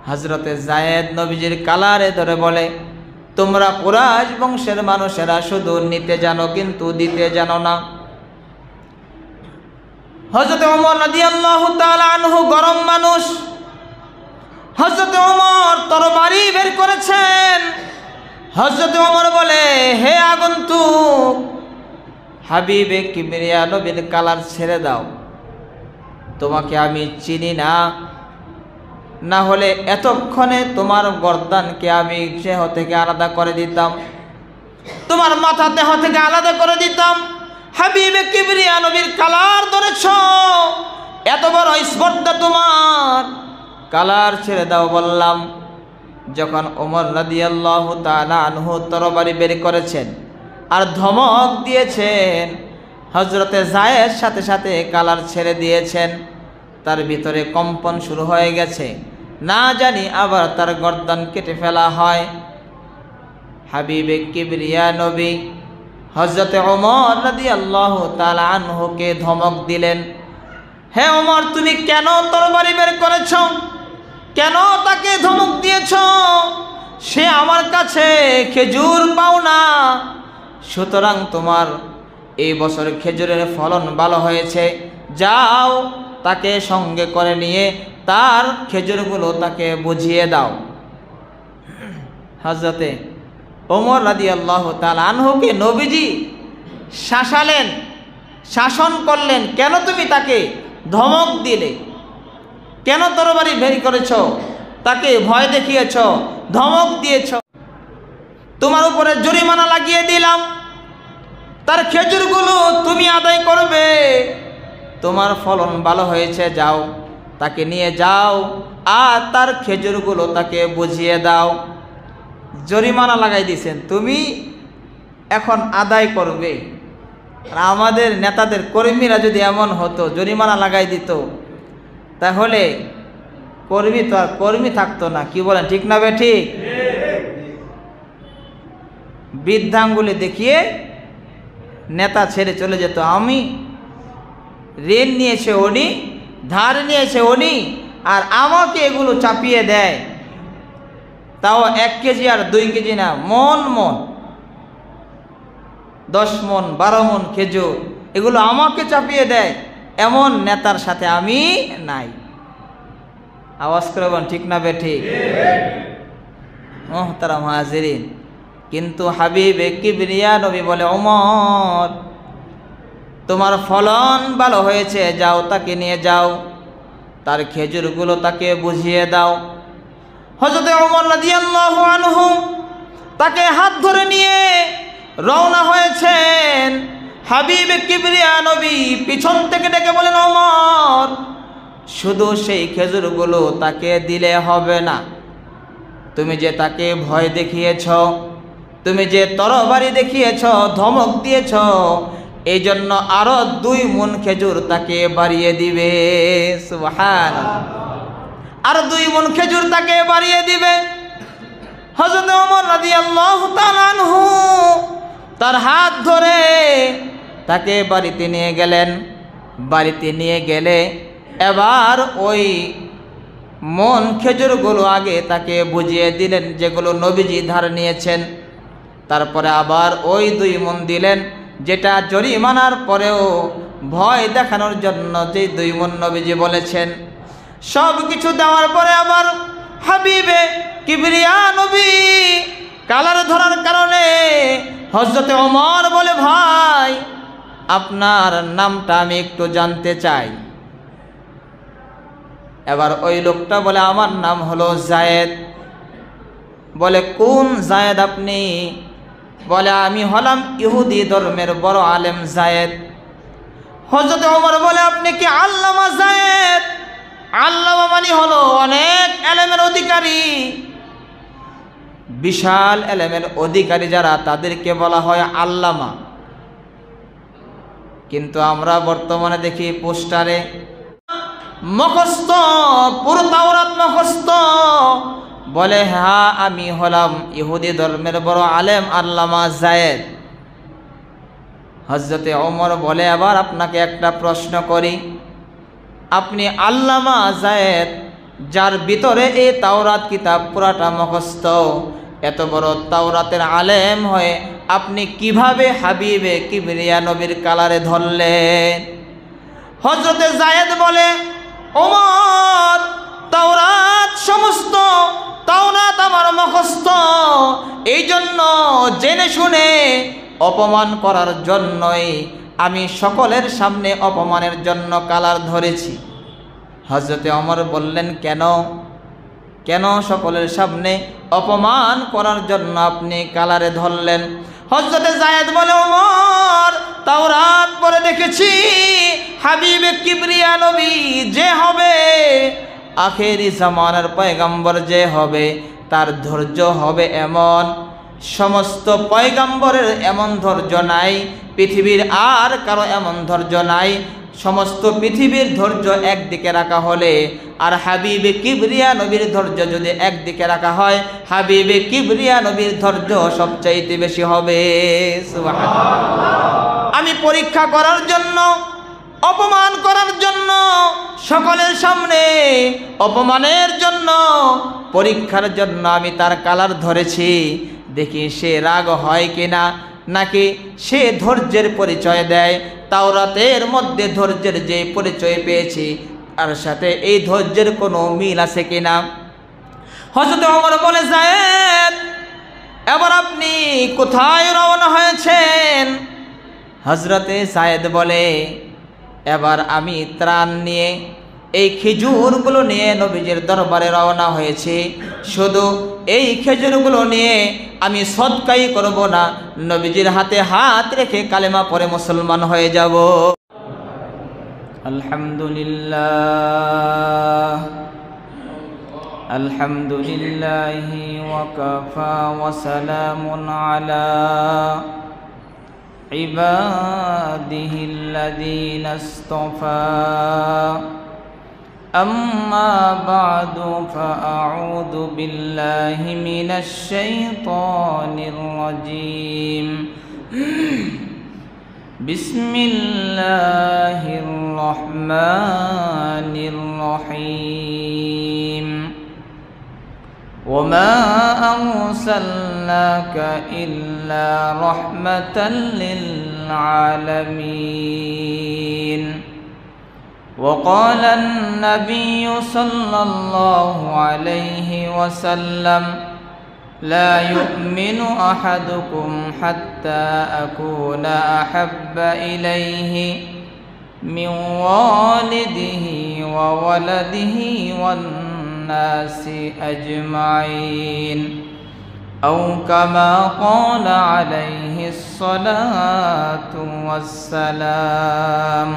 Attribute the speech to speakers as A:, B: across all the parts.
A: হযরতে যায়েদ নবীজির কালারে ধরে বলে, তোমরা কুরাইশ বংশের মানুষেরা শুধু নিতে জানো কিন্তু দিতে জানো না। হযরতে ওমর রাদিয়াল্লাহু তাআলা আনহু গরম মানুষ। হযরতে ওমর তরবারি বের করেছেন। হযরতে ওমর বলে, হে আগন্তুক, হাবিবে কিবরিয়া নবীর কালার ছেড়ে দাও, তোমাকে আমি চিনি না, না হলে এতক্ষণে তোমার গর্দানকে আমি দেহ থেকে আলাদা করে দিতাম, তোমার মাথা দেহ থেকে আলাদা করে দিতাম। হাবিবে কিবরিয়া নবীর কালার ধরেছ, এত বড় স্পর্ধা তোমার, কালার ছেড়ে দাও বললাম। যখন ওমর রাদিয়াল্লাহু তাআলা আনহু তরবারি বের করেছেন আর ধমক দিয়েছেন, হযরতে যায়েদ সাথে সাথে কালার ছেড়ে দিয়েছেন। তার ভিতরে কম্পন শুরু হয়ে গেছে, না জানি আবার তার গর্দান কেটে ফেলা হয়। হাবিবে কিবরিয়া নবী হযরতে ওমর রাদিয়াল্লাহু তাআলা আনহুকে ধমক দিলেন, হে ওমর, তুমি কেন তরবারি বের করেছ? কেন তাকে ধমক দিয়েছ? সে আমার কাছে খেজুর পাও না, সুতরাং তোমার এই বছর খেজুরের ফলন ভালো হয়েছে, যাও তাকে সঙ্গে করে নিয়ে তার খেজুরগুলো তাকে বুঝিয়ে দাও। হযরতে ওমর রাদিয়াল্লাহু তাআলা আনহুকে নবীজি শাসালেন, শাসন করলেন, কেন তুমি তাকে ধমক দিলে? কেন তরবারি বের করেছ? তাকে ভয় দেখিয়েছ, ধমক দিয়েছ। তোমার উপরে জরিমানা লাগিয়ে দিলাম, তার খেজুরগুলো তুমি আদায় করবে। তোমার ফলন ভালো হয়েছে, যাও তাকে নিয়ে যাও আর তার খেজুরগুলো তাকে বুঝিয়ে দাও। জরিমানা লাগাই দিয়েছেন, তুমি এখন আদায় করবে। আর আমাদের নেতাদের কর্মীরা যদি এমন হতো, জরিমানা লাগাই দিত, তাহলে কর্মী তো আর কর্মী থাকতো না। কি বলেন, ঠিক না ঠিক? বৃদ্ধাঙ্গুলি দেখিয়ে নেতা ছেড়ে চলে যেত। আমি ঋণ নিয়েছে উনি, ধার নিয়েছে উনি, আর আমাকে এগুলো চাপিয়ে দেয়, তাও 1 কেজি আর 2 কেজি না, মন মন 10 মন 12 মন খেজুর এগুলো আমাকে চাপিয়ে দেয়, এমন নেতার সাথে আমি নাই। আওয়াজ করে বলেন, ঠিক না বেঠিক? মুহতারাম হাজিরিন, কিন্তু হাবিবে কিবরিয়া নবী বলে, ওমর, তোমার ফলন ভালো হয়েছে, যাও তাকে নিয়ে যাও, তার খেজুরগুলো তাকে বুঝিয়ে দাও। হযরতে ওমর রাদিয়াল্লাহু আনহু তাকে হাত ধরে নিয়ে রওনা হয়েছেন। হাবিবে কিবরিয়া নবী পিছন থেকে ডেকে বলেন, ওমর, শুধু সেই খেজুরগুলো তাকে দিলে হবে না, তুমি যে তাকে ভয় দেখিয়েছ, তুমি যে তরবারি দেখিয়েছ, ধমক দিয়েছ, এই জন্য আরো 2 মণ খেজুর তাকে বাড়িয়ে দিবে। সুবহানাল্লাহ, আর 2 মণ খেজুর তাকে বাড়িয়ে দিবে। হযরত ওমর রাদিয়াল্লাহু তাআলা আনহু তার হাত ধরে তাকে বাড়িতে নিয়ে গেলেন। বাড়িতে নিয়ে গেলে এবার ওই মন খেজুরগুলো আগে তাকে বুঝিয়ে দিলেন, যেগুলো নবীজি ধার নিয়েছেন। তারপরে আবার ওই 2 মণ দিলেন, যেটা জরিমানার পরেও ভয় দেখানোর জন্য যে 2 মণ নবীজি বলেছেন। সব কিছু দেওয়ার পরে আবার হাবিবে কিবরিয়া নবী কালার ধরার কারণে হযরতে ওমর বলে, ভাই, আপনার নামটা আমি একটু জানতে চাই। এবার ওই লোকটা বলে, আমার নাম হলো যায়েদ। বলে, কোন যায়েদ আপনি? বলে, আমি হলাম ইহুদি ধর্মের বড় আলেম যায়েদ। হযরতে ওমর বলে, আপনি কি আল্লামা যায়েদ? আল্লামা মানে হলো অনেক এলেমের অধিকারী, বিশাল এলেমের অধিকারী যারা, তাদেরকে বলা হয় আল্লামা। কিন্তু আমরা বর্তমানে দেখি পোস্টারে মুখস্থ, পুরো তাওরাত মুখস্থ, বলে, হ্যাঁ, আমি হলাম ইহুদি ধর্মের বড় আলেম আল্লামা যায়েদ। হযরতে ওমর বলে, এবার আপনাকে একটা প্রশ্ন করি, আপনি আল্লামা যায়েদ যার ভিতরে এই তাওরাত কিতাব পুরাটা মুখস্থ, এত বড় তাওরাতের আলেম হয়ে আপনি কিভাবে হাবিবে কিবরিয়া নবীর কালারে ধরলেন? হযরতে যায়েদ বলে, ওমর, তাওরাত সমস্ত তাওরাত আমার মুখস্থ, এই জন্য জেনে শুনে অপমান করার জন্যই আমি সকলের সামনে অপমানের জন্য কালার ধরেছি। হযরতে ওমর বললেন, কেন কেন সকলের সামনে অপমান করার জন্য আপনি কালারে ধরলেন? হযরতে যায়েদ বলে, ওমর, তাওরাত পড়ে দেখেছি হাবিবে কিবরিয়া নবী যে হবে, আখেরি জামানার পয়গম্বর যে হবে, তার ধৈর্য হবে এমন, সমস্ত পয়গম্বরের এমন ধৈর্য নাই, পৃথিবীর আর কারো এমন ধৈর্য নাই। সমস্ত পৃথিবীর ধৈর্য একদিকে রাখা হলে আর হাবিবে কিবরিয়া নবীর ধৈর্য যদি একদিকে রাখা হয়, হাবিবে কিবরিয়া নবীর ধৈর্য সবচাইতে বেশি হবে। সুবহানাল্লাহ। আমি পরীক্ষা করার জন্য, অপমান করার জন্য, সকলের সামনে অপমানের জন্য, পরীক্ষার জন্য আমি তার কালার ধরেছি। দেখি সে রাগ হয় কিনা, নাকি সে ধৈর্যের পরিচয় দেয়। তাওরাতের মধ্যে ধৈর্যের যে পরিচয় পেয়েছি তার সাথে এই ধৈর্যের কোনো মিল আছে কিনা। হযরত ওমর বলে, যায়েদ, এবার আপনি কোথায় রওনা হয়েছেন? হযরতে যায়েদ বলে, এবার আমি ত্রাণ নিয়ে, এই খেজুরগুলো নিয়ে নবীজির দরবারে রওনা হয়েছি। শুধু এই খেজুরগুলো নিয়ে আমি সদকাই করব না, নবীজির হাতে হাত রেখে কালেমা পড়ে মুসলমান হয়ে যাব। আলহামদুলিল্লাহ, আলহামদুলিল্লাহি ওয়া কাফা ওয়া সালামুন আলা ইবাদিহিল্লাযীনা ইসতাফা। أما بعد فأعوذ بالله من الشيطان الرجيم. بسم الله الرحمن الرحيم. وما أرسلناك إلا رحمة للعالمين. وقال النبي صلى الله عليه وسلم لا يؤمن أحدكم حتى أكون أحب إليه من والده وولده والناس أجمعين، أو كما قال عليه الصلاة والسلام.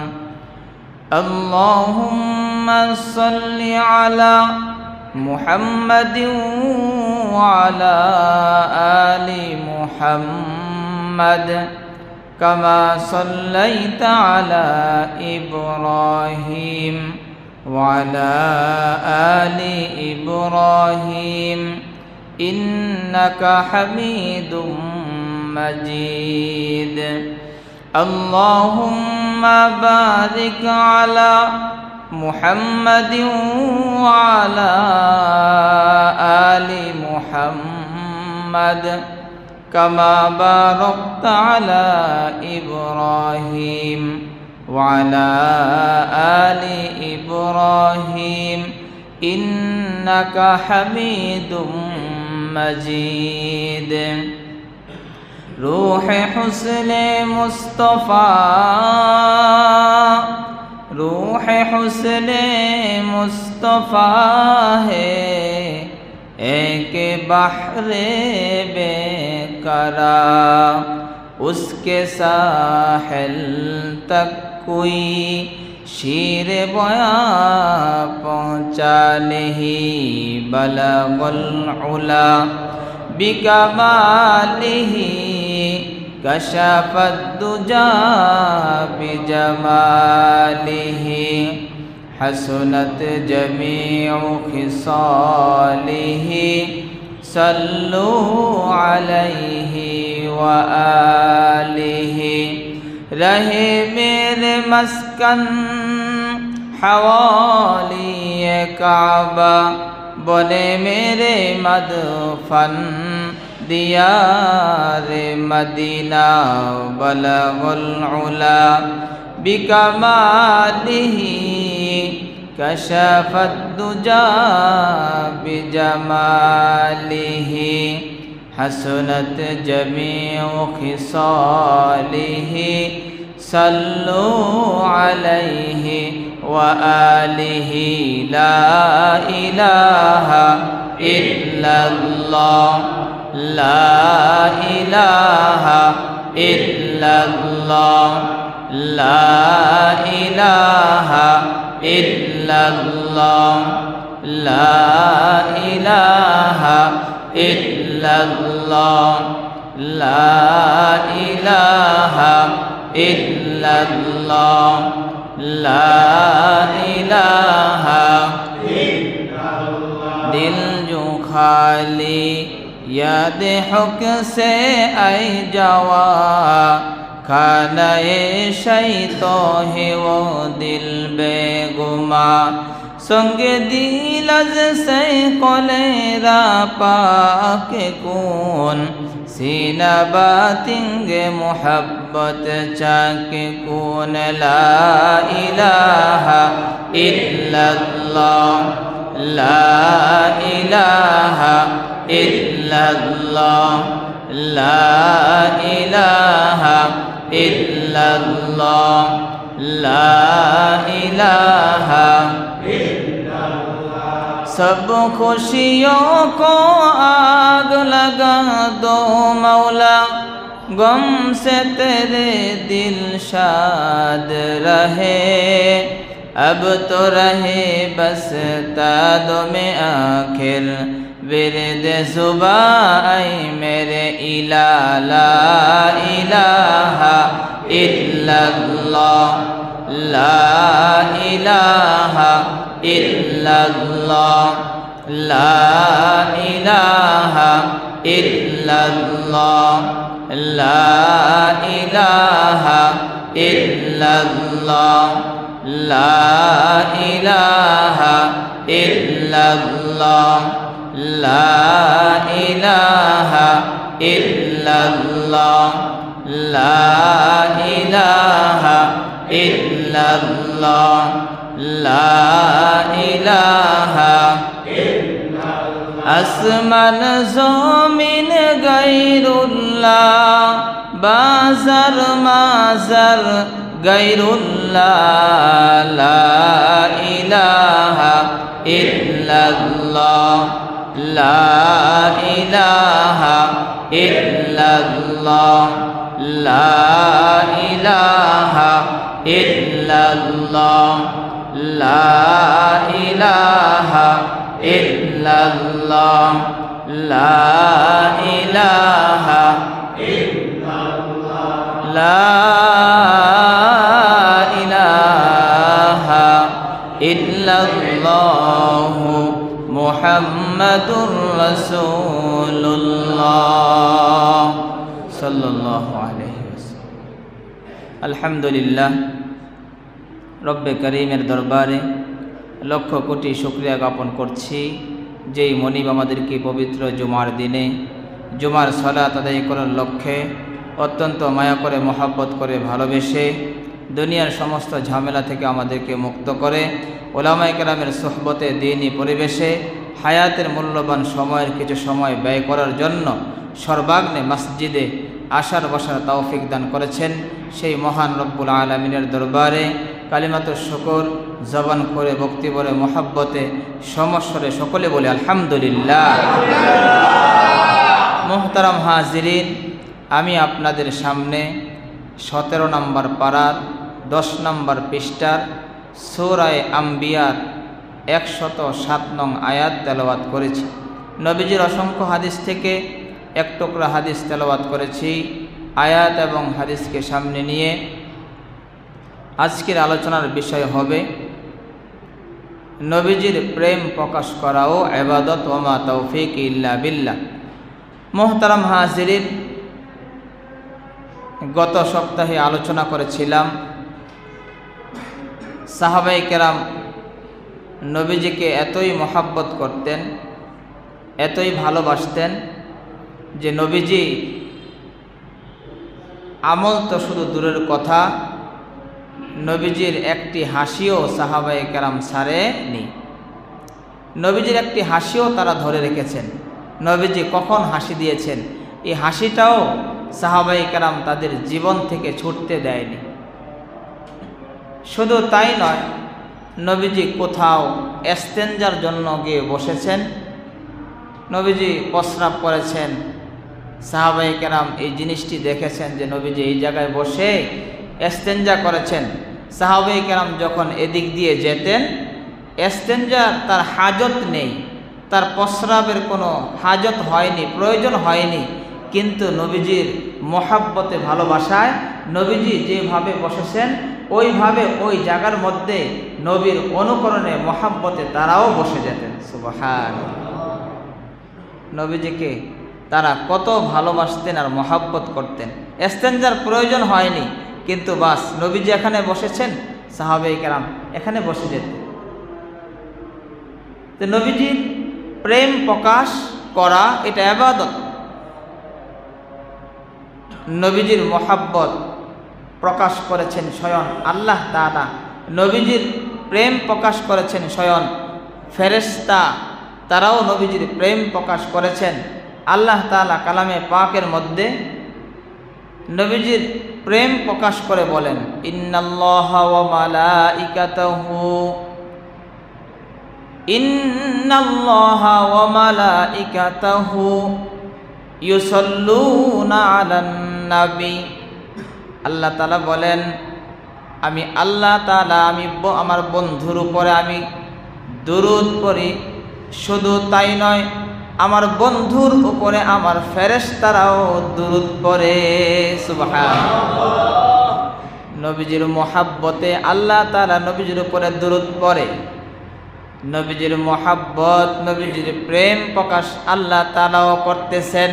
A: اللهم صل على محمد وعلى آل محمد كما صليت على إبراهيم وعلى آل إبراهيم إنك حميد مجيد. اللهم بارك على محمد وعلى آل محمد كما باركت على إبراهيم وعلى آل إبراهيم إنك حميد مجيد. روح حسن مصطفى، روح حسن مصطفى ہے ایک بحر بیقرار، اس کے ساحل تک کوئی شیر بیاں پہنچا نہیں، بلغ العلا بکمالہ کشف الدجى بجماله، حسنت جميع خصاله، صلوا علیہ وآلہ. رہے میرے مسکن حوالی काबा बने मेरे मदफन दियार मदीना बलगुल उला बिकमालिही कशफत दुजा बिजमालिही हसनत जमीउ खिसालिही सल्लु अलैहि व आलिहि ला इलाहा इल्लल्लाह ला इलाहा इल्लल्लाह ला इलाहा इल्लल्लाह ला इलाहा इल्लल्लाह ला इलाहा इल्लल्लाह ला इलाहा इल्लल्लाह। दिल जो खाली याद हुक से आई जवा खाना ये शैतो है वो दिल बेगुमा संगे दिलज से कोलेरा पाक कौन सीना बातिंगे मोहब्बत चाके कौन ला इलाहा इल्लल्लाह ला इलाहा इल्लल्लाह ला इलाहा इल्लल्लाह ला इलाहा इल्लल्लाह। सब खुशियों को आग लगा दो मौला गम से तेरे दिल शाद रहे अब तो रहे बस तादो में आखिर विरद सुबह आई मेरे इला ला इलाहा इल्लल्लाह ला इलाहा इल्लल्लाह ला इलाहा इल्लल्लाह ला इलाहा इल्लल्लाह ला इलाहा इल्लल्लाह ला इलाहा इल्लल्लाह ला इलाहा इल्लल्लाह ला इलाहा इल्लल्लाह। आसमान ज़मीन गैरुल्लाह बाज़ार माज़ार गैरुल्लाह ला इलाहा इल्लल्लाह ला इलाहा इल्लल्लाह ला इलाहा इल्लल्लाह ला इलाहा इल्लल्लाह ला इलाहा इल्लल्लाह ला इलाहा इल्लल्लाह मुहम्मदुर रसूलुल्लाह सल्लल्लाहु अलैहि वसल्लम। अल्हम्दुलिल्लाह रब्बे करीमेर दरबारे लक्ष कोटी शुक्रिया ज्ञापन करছি যেই মনিব আমাদেরকে পবিত্র জুমার দিনে জুমার সালাত আদায় করার লক্ষ্যে অত্যন্ত মায়া করে মহব্বত করে ভালোবেসে দুনিয়ার সমস্ত ঝামেলা থেকে আমাদেরকে মুক্ত করে ওলামায়ে কেরামের সোহবতে দ্বীনি পরিবেশে হায়াতের মূল্যবান সময়ের কিছু সময় ব্যয় করার জন্য সর্বাগ্নে মসজিদে আসার বসার তৌফিক দান করেছেন সেই মহান রব্বুল আলামিনের দরবারে কালিমাতুশ শুকর জবান করে ভক্তি ভরে মহব্বতে সমস্বরে সকলে বলে আলহামদুলিল্লাহ। মুহতারাম হাজিরিন, আমি আপনাদের সামনে 17 নম্বর পারার 10 নম্বর পৃষ্ঠার সূরা আম্বিয়ার 107 নং আয়াত তেলাওয়াত করেছি। নবীজির অসংখ্য হাদিস থেকে এক টুকরা হাদিস তেলাওয়াত করেছি। আয়াত এবং হাদিসকে সামনে নিয়ে আজকের আলোচনার বিষয় হবে নবীজির প্রেম প্রকাশ করা ও ইবাদত ওয়া মা তৌফিক ইল্লা বিল্লাহ। মুহতারাম হাজিরিন, গত সপ্তাহে আলোচনা করেছিলাম সাহাবায়ে কেরাম নবীজিকে এতই মহাব্বত করতেন, এতই ভালোবাসতেন যে নবীজি আমল তো শুধু দূরের কথা, নবীজির একটি হাসিও সাহাবায়ে কেরাম ছাড়েনি। নবীজির একটি হাসিও তারা ধরে রেখেছেন। নবীজি কখন হাসি দিয়েছেন এই হাসিটাও সাহাবায়ে কেরাম তাদের জীবন থেকে ছুটতে দেয়নি। শুধু তাই নয়, নবীজি কোথাও ইস্তেঞ্জার জন্য গিয়ে বসেছেন, নবীজি প্রস্রাব করেছেন, সাহাবায়ে কেরাম এই জিনিসটি দেখেছেন যে নবীজি এই জায়গায় বসে ইস্তেঞ্জা করেছেন। সাহাবায়ে কেরাম যখন এদিক দিয়ে যেতেন, ইস্তেঞ্জা তার হাজত নেই, তার প্রস্রাবের কোনো হাজত হয়নি, প্রয়োজন হয়নি, কিন্তু নবীজির মহাব্বতে ভালোবাসায় নবীজি যেভাবে বসেছেন ওইভাবে ওই জায়গার মধ্যে নবীর অনুকরণে মহাব্বতে তারাও বসে যেতেন। সুবহানাল্লাহ। নবীজিকে তারা কত ভালোবাসতেন আর মহাব্বত করতেন। ইস্তেঞ্জার প্রয়োজন হয়নি, কিন্তু বাস নবীজি এখানে বসেছেন, সাহাবায়ে কেরাম এখানে বসে যেতেন। তো নবীজির প্রেম প্রকাশ করা এটা ইবাদত। নবীজির মহাব্বত প্রকাশ করেছেন স্বয়ং আল্লাহ তাআলা, নবীজির প্রেম প্রকাশ করেছেন স্বয়ং ফেরেশতা, তারাও নবীজির প্রেম প্রকাশ করেছেন। আল্লাহ তাআলা কালামে পাকের মধ্যে নবীজির প্রেম প্রকাশ করে বলেন, ইন্নাল্লাহা ওয়া মালাইকাতাহু ইউসাল্লুনা আলান নবী। আল্লাহ তাআলা বলেন, আমি আল্লাহ তাআলা আমি আমার বন্ধুর উপরে আমি দুরূদ পড়ি। শুধু তাই নয়, আমার বন্ধুর উপরে আমার ফেরেশতারাও দুরূদ পড়ে। সুবহানাল্লাহ। নবীজির মহাব্বতে আল্লাহ তাআলা নবীজির উপরে দুরূদ পড়ে। নবীজির মহাব্বত, নবীজির প্রেম প্রকাশ আল্লাহ তাআলাও করতেছেন।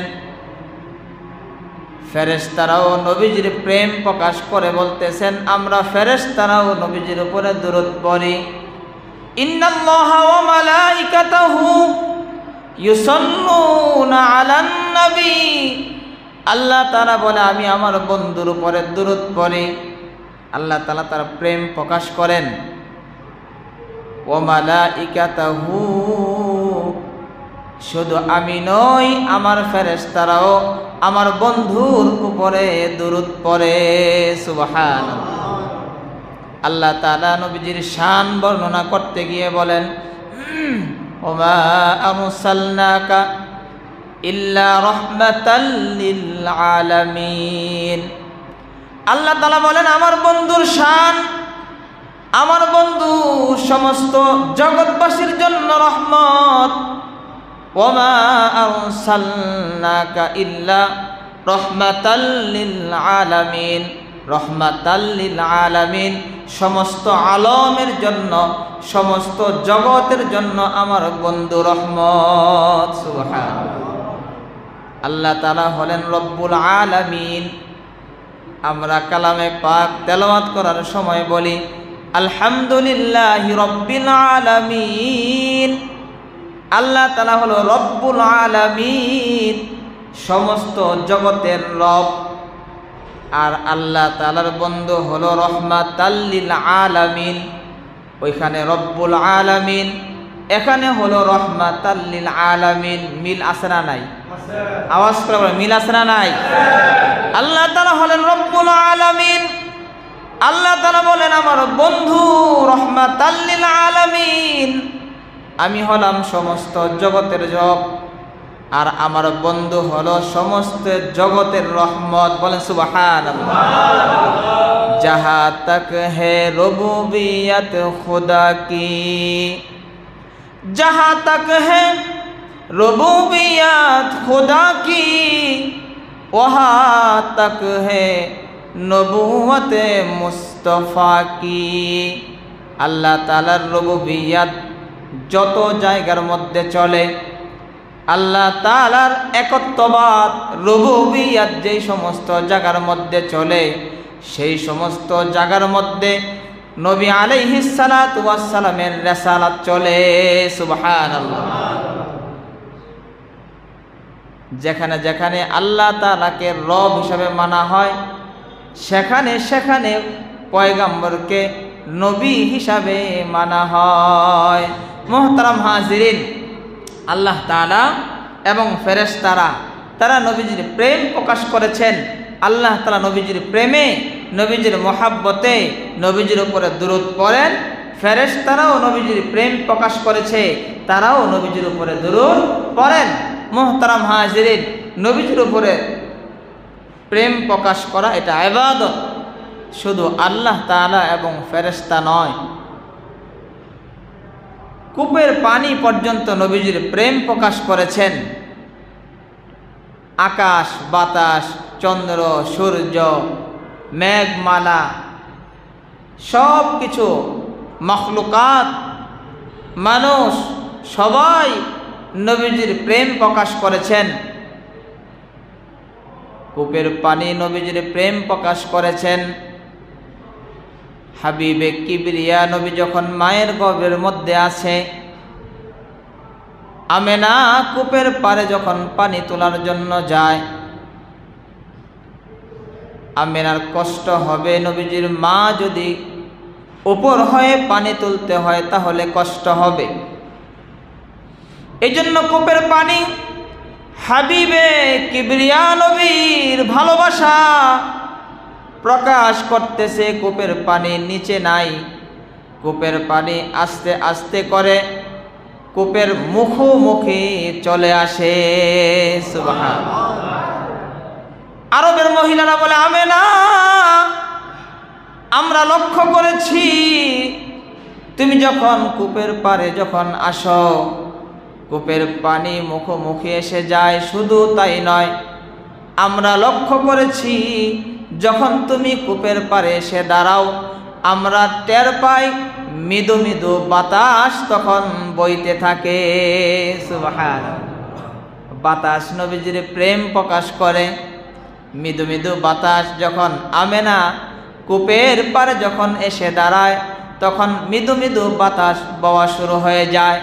A: ফেরেশতারাও নবীজির প্রেম প্রকাশ করে বলতেছেন, আমরা ফেরেশতারাও নবীজির উপরে দুরূদ পড়ি। ইন্নাল্লাহা ওয়া মালাইকাতাহু ইউসাল্লুনা আলান নবী। আল্লাহ তাআলা বলে, আমি আমার বন্ধুর উপরে দুরূদ পড়ি। আল্লাহ তাআলা তার প্রেম প্রকাশ করেন। ওয়া মালাইকাতাহু, শুধু আমি নই, আমার ফেরেশতারাও আমার বন্ধুর উপরে দুরূদ পড়ে। সুবহানাল্লাহ। আল্লাহ তাআলা নবীজির শান বর্ণনা করতে গিয়ে বলেন, ওমা আরসালনাকা ইল্লা রাহমাতাল লিল আলামিন। আল্লাহ তাআলা বলেন, আমার বন্ধুর শান, আমার বন্ধু সমস্ত জগৎবাসীর জন্য রহমত। ওমা আরসালনাকা ইল্লা রাহমাতাল লিল আলামিন। রহমাতাল লিল আলামিন, সমস্ত আলমের জন্য, সমস্ত জগতের জন্য আমার বন্ধু রহমত। সুবহানাল্লাহ। আল্লাহ তাআলা হলেন রব্বুল আলামিন। আমরা কালামে পাক তেলাওয়াত করার সময় বলি, আলহামদুলিল্লাহি রব্বিল আলামিন। আল্লাহ তাআলা হলো রব্বুল আলামিন, সমস্ত জগতের রব। আর আল্লাহ তাআলার বন্ধু হলো রহমাতাল লিল আলামিন। ওইখানে রব্বুল আলামিন, এখানে হলো রহমাতাল লিল আলামিন। মিল আছে না নাই? আওয়াজ করে বলেন, মিল আছে না নাই? আল্লাহ তাআলা হলেন রব্বুল আলামিন। আল্লাহ তাআলা বলেন, আমার বন্ধু রহমাতাল লিল আলামিন। আমি হলাম সমস্ত জগতের রব, আর আমার বন্ধু হলো সমস্ত জগতের রহমত। বলেন সুবহানাল্লাহ। जहाँ तक है रुबूबियत खुदा की, जहाँ तक है रुबूबियत खुदा की, वहाँ तक है नबूवत मुस्तफ़ा की। আল্লাহ তাআলার রুবুবিয়াত যত জায়গার মধ্যে চলে, আল্লাহ তাআলার একত্ববাদ রুবুবিয়াত যেই সমস্ত জায়গার মধ্যে চলে, সেই সমস্ত জায়গার মধ্যে নবী আলাইহিস সালাতু ওয়াস সালামের রিসালাত চলে। সুবহানাল্লাহ। যেখানে যেখানে আল্লাহ তাআলাকে রব হিসাবে মানা হয়, সেখানে সেখানে পয়গম্বরকে নবী হিসাবে মানা হয়। মুহতারাম হাজিরিন, আল্লাহ তাআলা এবং ফেরেশতারা তারা নবীজির প্রেম প্রকাশ করেছেন। আল্লাহ তাআলা নবীজির প্রেমে, নবীজির মহাব্বতে নবীজির উপরে দুরূদ পড়েন। ফেরেশতারাও নবীজির প্রেম প্রকাশ করেছে, তারাও নবীজির উপরে দুরূদ পড়েন। মুহতারাম হাজিরিন, নবীজির উপরে প্রেম প্রকাশ করা এটা ইবাদত, শুধু আল্লাহ তাআলা এবং ফেরেশতা নয়, কূপের পানি পর্যন্ত নবীজির প্রেম প্রকাশ করেছেন। আকাশ, বাতাস, চন্দ্র, সূর্য, মেঘমালা, সব কিছু মখলুকাত, মানুষ সবাই নবীজির প্রেম প্রকাশ করেছেন। কূপের পানি নবীজির প্রেম প্রকাশ করেছেন। হাবিবে কিবরিয়া নবী যখন মায়ের গর্ভের মধ্যে আছে, আমেনা কূপের পারে যখন পানি তোলার জন্য যায়, আমেনার কষ্ট হবে। নবীজির মা যদি উপর হয়ে পানি তুলতে হয় তাহলে কষ্ট হবে। এই জন্য কূপের পানি হাবিবে কিবরিয়া নবীর ভালোবাসা প্রকাশ করতেছে। কূপের পানি নিচে নাই, কূপের পানি আস্তে আস্তে করে কূপের মুখোমুখি চলে আসে। সুবহানাল্লাহ। আরবের মহিলারা বলে, আমেনা, আমরা লক্ষ্য করেছি তুমি যখন কূপের পারে যখন আসো, কূপের পানি মুখোমুখি এসে যায়। শুধু তাই নয়, আমরা লক্ষ্য করেছি যখন তুমি কূপের পারে এসে দাঁড়াও, আমরা টের পাই মৃদু মৃদু বাতাস তখন বইতে থাকে। সুবহানাল্লাহ। বাতাস নবীজির প্রেম প্রকাশ করে। মৃদু মৃদু বাতাস যখন আমেনা কূপের পারে যখন এসে দাঁড়ায়, তখন মৃদু মৃদু বাতাস বওয়া শুরু হয়ে যায়।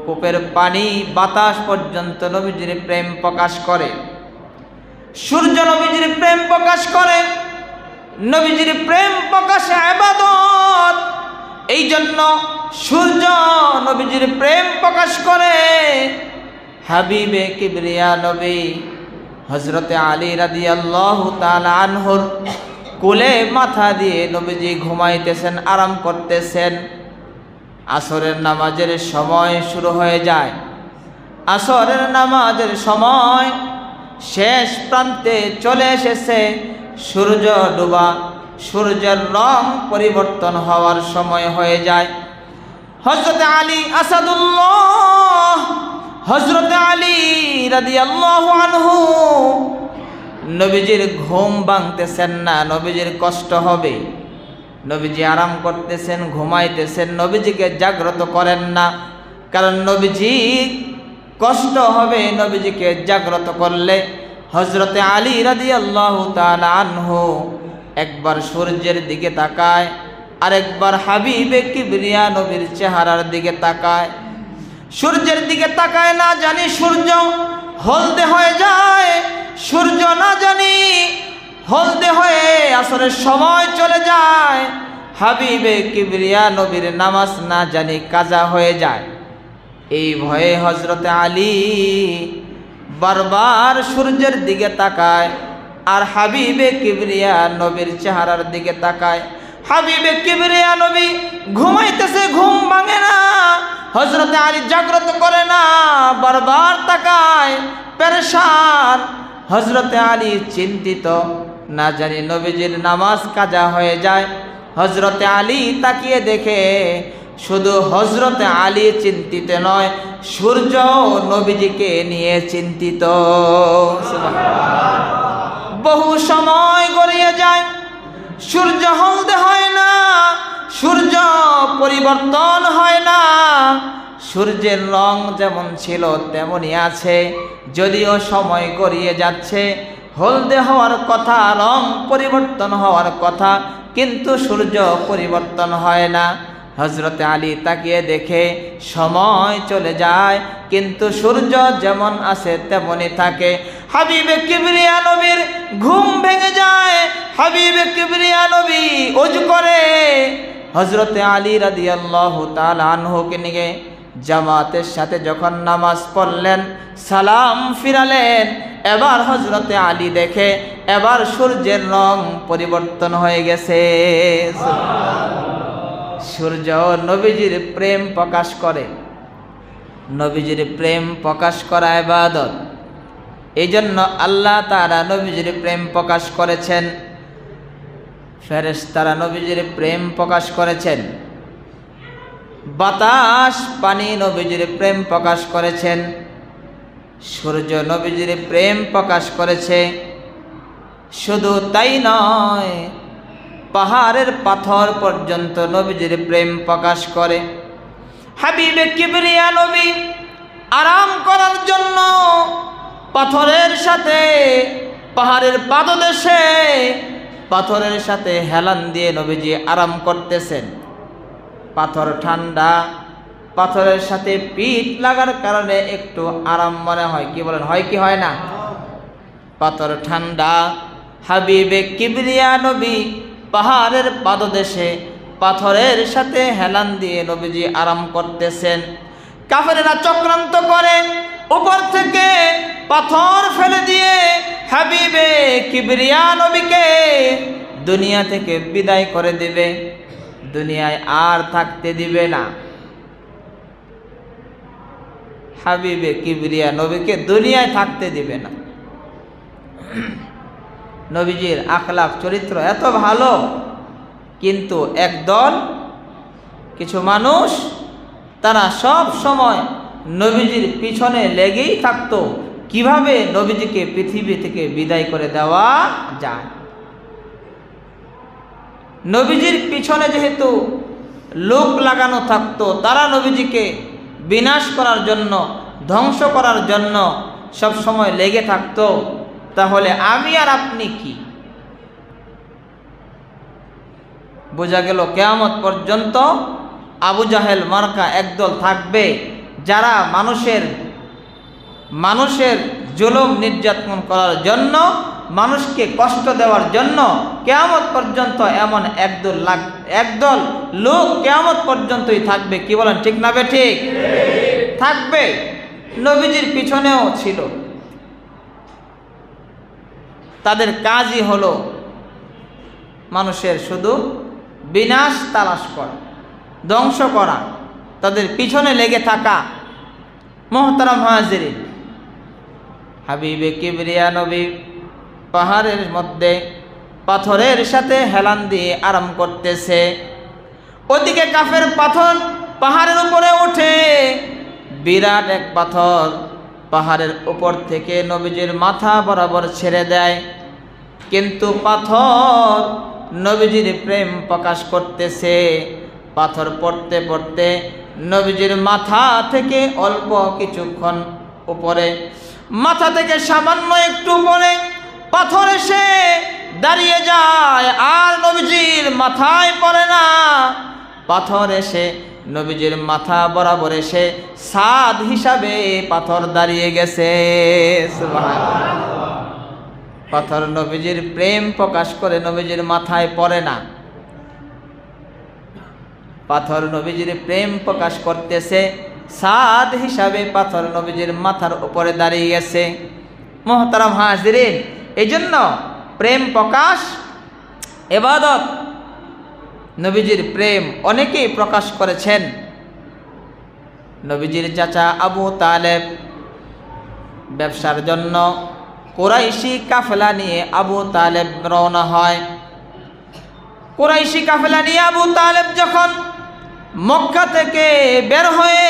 A: কূপের পানি বাতাস পর্যন্ত নবীজির প্রেম প্রকাশ করে। সূর্য নবীজির প্রেম প্রকাশ করে। নবীজির প্রেম প্রকাশে ইবাদত। এই জন্য সূর্য নবীজির প্রেম প্রকাশ করে। হাবিবে কিবরিয়া নবী হযরতে আলী রাদিয়াল্লাহু তাআলা আনহুর কোলে মাথা দিয়ে নবীজি ঘুমাইতেছেন, আরাম করতেছেন। আসরের নামাজের সময় শুরু হয়ে যায়। আসরের নামাজের সময় শেষ প্রান্তে চলে এসেছে। সূর্য ডুবা, সূর্যের রং পরিবর্তন হওয়ার সময় হয়ে যায়। হযরতে আলী আসাদুল্লাহ, হযরতে আলী রাদিয়াল্লাহু আনহু নবীজির ঘুম ভাঙতেছেন না, নবীজির কষ্ট হবে। নবীজি আরাম করতেছেন, ঘুমাইতেছেন, নবীজিকে জাগ্রত করেন না, কারণ নবীজি কষ্ট হবে। নবীজিকে জাগ্রত করলে হযরতে আলী রাদিয়াল্লাহু তাআলা আনহু একবার সূর্যের দিকে তাকায়, আরেকবার হাবিবে কিবরিয়া নবীর চেহারার দিকে তাকায়। সূর্যের দিকে তাকায়, না জানি সূর্য হলদে হয়ে যায়, সূর্য না জানি হলদে হয়ে আসরের সময় চলে যায়। হাবিবে কিবরিয়া নবীর নামাজ না জানি কাজা হয়ে যায়। এই ভয়ে হযরতে আলী বারবার সূর্যের দিকে তাকায় আর হাবিবে কিবরিয়া নবীর চেহারার দিকে তাকায়। হাবিবে কিবরিয়া নবী ঘুমাইতেছে, ঘুম ভাঙে না। হযরতে আলী জাগ্রত করে না, বারবার তাকায়, পেরেশান। হযরতে আলী চিন্তিত, না জানি নবীজির নামাজ কাজা হয়ে যায়। হযরতে আলী তাকিয়ে দেখে শুধু হযরতে আলী চিন্তিত নয়, সূর্য নবীজিকে নিয়ে চিন্তিত। বহু সময় গড়িয়ে যায়, সূর্য হলদে হয় না, সূর্য পরিবর্তন হয় না। সূর্যের রং যেমন ছিল তেমনই আছে, যদিও সময় গড়িয়ে যাচ্ছে। হলদে হওয়ার কথা, রং পরিবর্তন হওয়ার কথা, কিন্তু সূর্য পরিবর্তন হয় না। হযরতে আলী তাকিয়ে দেখে সময় চলে যায় কিন্তু সূর্য যেমন আছে তেমনই থাকে। হাবিবে কিবরিয়া নবীর ঘুম ভেঙে যায়। হাবিবে কিবরিয়া নবী ওযু করে হযরতে আলী রাদিয়াল্লাহু তাআলা আনহুকে নিয়ে জামাতের সাথে যখন নামাজ পড়লেন, সালাম ফিরালেন, এবার হযরতে আলী দেখে এবার সূর্যের রং পরিবর্তন হয়ে গেছে। সূর্য নবীজির প্রেম প্রকাশ করে। নবীজির প্রেম প্রকাশ করা ইবাদত। এই জন্য আল্লাহ তাআলা নবীজির প্রেম প্রকাশ করেছেন, ফেরেশতারা নবীজির প্রেম প্রকাশ করেছেন, বাতাস পানি নবীজির প্রেম প্রকাশ করেছেন, সূর্য নবীজির প্রেম প্রকাশ করেছে। শুধু তাই নয়, পাহাড়ের পাথর পর্যন্ত নবীজির প্রেম প্রকাশ করে। হাবিবে কিবরিয়া নবী আরাম করার জন্য পাথরের সাথে পাহাড়ের পাদদেশে পাথরের সাথে হেলান দিয়ে নবীজি আরাম করতেছেন। পাথর ঠান্ডা, পাথরের সাথে পিঠ লাগার কারণে একটু আরাম মনে হয়। কি বলেন, হয় কি হয় না? পাথর ঠান্ডা, হাবিবে কিবরিয়া নবী পাহাড়ের পাদদেশে পাথরের সাথে হেলান দিয়ে নবীজি আরাম করতেছেন। কাফেরেরা চক্রান্ত করে উপর থেকে পাথর ফেলে দিয়ে হাবিবে কিবরিয়া নবীকে দুনিয়া থেকে বিদায় করে দিবে, দুনিয়ায় আর থাকতে দিবে না। হাবিবে কিবরিয়া নবীকে দুনিয়ায় থাকতে দিবে না। নবীজির আখলাক চরিত্র এত ভালো, কিন্তু একদল কিছু মানুষ তারা সব সময় নবীজির পিছনে লেগেই থাকতো, কিভাবে নবীজিকে পৃথিবী থেকে বিদায় করে দেওয়া যায়। নবীজির পিছনে যেহেতু লোক লাগানো থাকতো, তারা নবীজিকে বিনাশ করার জন্য, ধ্বংস করার জন্য সব সময় লেগে থাকতো। তাহলে আমি আর আপনি কি? বোঝা গেল কিয়ামত পর্যন্ত আবু জাহেল মার্কা একদল থাকবে, যারা মানুষের জুলুম নির্যাতন করার জন্য, মানুষকে কষ্ট দেওয়ার জন্য কিয়ামত পর্যন্ত এমন একদল লোক কিয়ামত পর্যন্তই থাকবে। কি বলেন, ঠিক না বে ঠিক? থাকবে। নবীজির পিছনেও ছিল। তাদের কাজই হলো মানুষের শুধু বিনাশ তালাশ করা, ধ্বংস করা, তাদের পিছনে লেগে থাকা। মুহতারাম হাজিরিন, হাবিবে কিবরিয়া নবী পাহাড়ের মধ্যে পাথরের সাথে হেলান দিয়ে আরাম করতেছে। ওদিকে কাফের পাথর পাহাড়ের উপরে ওঠে। বিরাট এক পাথর পাহাড়ের উপর থেকে নবীজির মাথা বরাবর ছেড়ে দেয়, কিন্তু পাথর নবীজির প্রেম প্রকাশ করতেছে। পাথর পড়তে পড়তে নবীজির মাথা থেকে অল্প কিছুক্ষণ উপরে, মাথা থেকে সামান্য একটু উপরে পাথর এসে দাঁড়িয়ে যায়, আর নবীজির মাথায় পড়ে না। পাথর এসে নবীজির মাথা বরাবর এসে সাদ হিসাবে পাথর দাঁড়িয়ে গেছে। সুবহানাল্লাহ। পাথর নবীজির প্রেম প্রকাশ করে নবীজির মাথায় পড়ে না। পাথর নবীজির প্রেম প্রকাশ করতেছে, সাদ হিসাবে পাথর নবীজির মাথার উপরে দাঁড়িয়ে গেছে। মুহতারাম হাজিরিন, এই জন্য প্রেম প্রকাশ ইবাদত। নবীজির প্রেম অনেকেই প্রকাশ করেছেন। নবীজির চাচা আবু তালেব ব্যবসার জন্য কুরাইশি কাফেলা নিয়ে আবু তালেব রওনা হয়। কুরাইশি কাফেলা নিয়ে আবু তালেব যখন মক্কা থেকে বের হয়ে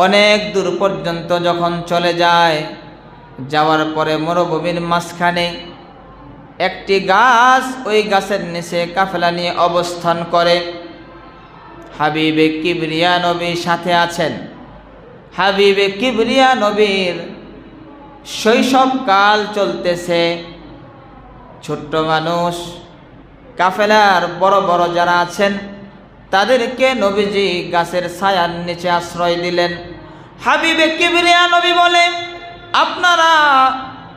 A: অনেক দূর পর্যন্ত যখন চলে যায়, যাওয়ার পরে মরুভূমির মাঝখানে একটি গাছ, ওই গাছের নিচে কাফেলা নিয়ে অবস্থান করে। হাবিবে কিবরিয়া নবী সাথে আছেন। হাবিবে কিবরিয়া নবীর শৈশবকাল চলতেছে। ছোট্ট মানুষ, কাফেলার বড় বড় যারা আছেন তাদেরকে নবীজি গাছের ছায়ার নিচে আশ্রয় দিলেন। হাবিবে কিবরিয়া নবী বলে, আপনারা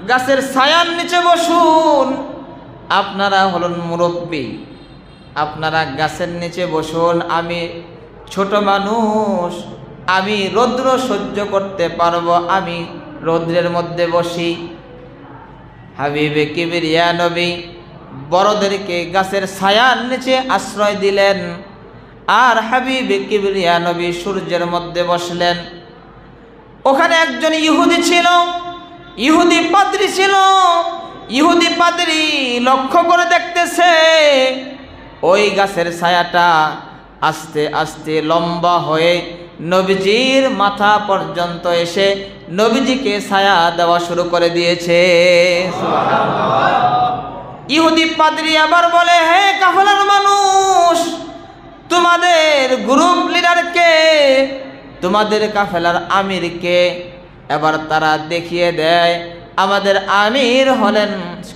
A: গাছের ছায়ার নিচে বসুন, আপনারা হলেন মুরব্বী, আপনারা গাছের নিচে বসুন, আমি ছোট মানুষ, আমি রৌদ্র সহ্য করতে পারবো, আমি রৌদ্রের মধ্যে বসি। হাবিবে কিবরিয়া নবী বড়দেরকে গাছের ছায়ার নিচে আশ্রয় দিলেন, আর হাবিবে কিবরিয়া নবী সূর্যের মধ্যে বসলেন। ওখানে একজন ইহুদি ছিল, ইহুদি পাদ্রী ছিল। ইহুদি পাদ্রী লক্ষ্য করে দেখতেছে ওই গাছের ছায়াটা আস্তে আস্তে লম্বা হয়ে নবীজির মাথা পর্যন্ত এসে নবীজিকে ছায়া দেওয়া শুরু করে দিয়েছে। ইহুদি পাদ্রী আবার বলে, হে কাফেলার মানুষ, তোমাদের গ্রুপ লিডারকে, তোমাদের কাফেলার আমিরকে। এবার তারা দেখিয়ে দেয়, আমাদের আমির হলেন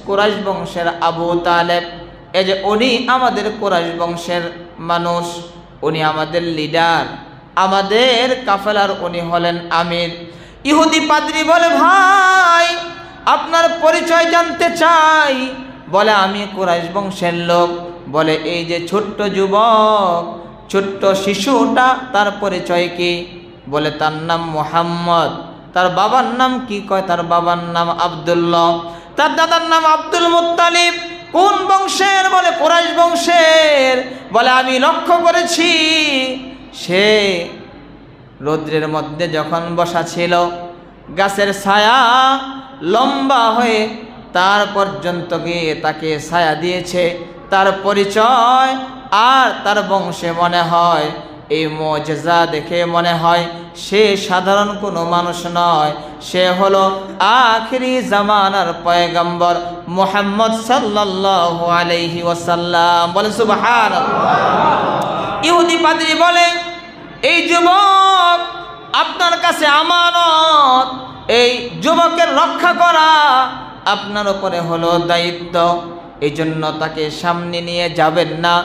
A: কুরাইশ বংশের আবু তালেব। এই যে উনি আমাদের কুরাইশ বংশের মানুষ, উনি আমাদের লিডার, আমাদের কাফেলার উনি হলেন আমির। ইহুদি পাদ্রী বলে, ভাই আপনার পরিচয় জানতে চাই। বলে, আমি কুরাইশ বংশের লোক। বলে, এই যে ছোট্ট যুবক, ছোট্ট শিশুটা, তার পরিচয় কি? বলে, তার নাম মুহাম্মদ। তার বাবার নাম কি? কয়, তার বাবার নাম আব্দুল্লাহ। তার দাদার নাম আব্দুল মুত্তালিব। কোন বংশের? বলে, কুরাইশ বংশের। বলে, আমি লক্ষ্য করেছি সে রৌদ্রের মধ্যে যখন বসা ছিল, গাছের ছায়া লম্বা হয়ে তার পর্যন্ত গিয়ে তাকে ছায়া দিয়েছে। তার পরিচয় আর তার বংশে মনে হয়, এই মুজিজা দেখে মনে হয় সে সাধারণ কোনো মানুষ নয়, সে হলো আখিরি জামানার পয়গম্বর মুহাম্মদ সাল্লাল্লাহু আলাইহি ওয়াসাল্লাম। বলে সুবহানাল্লাহ। ইহুদি পাদ্রী বলে, এই যুবক আপনার কাছে আমানত, এই যুবকের রক্ষা করা আপনার উপরে হলো দায়িত্ব। এই জন্য তাকে সামনে নিয়ে যাবেন না।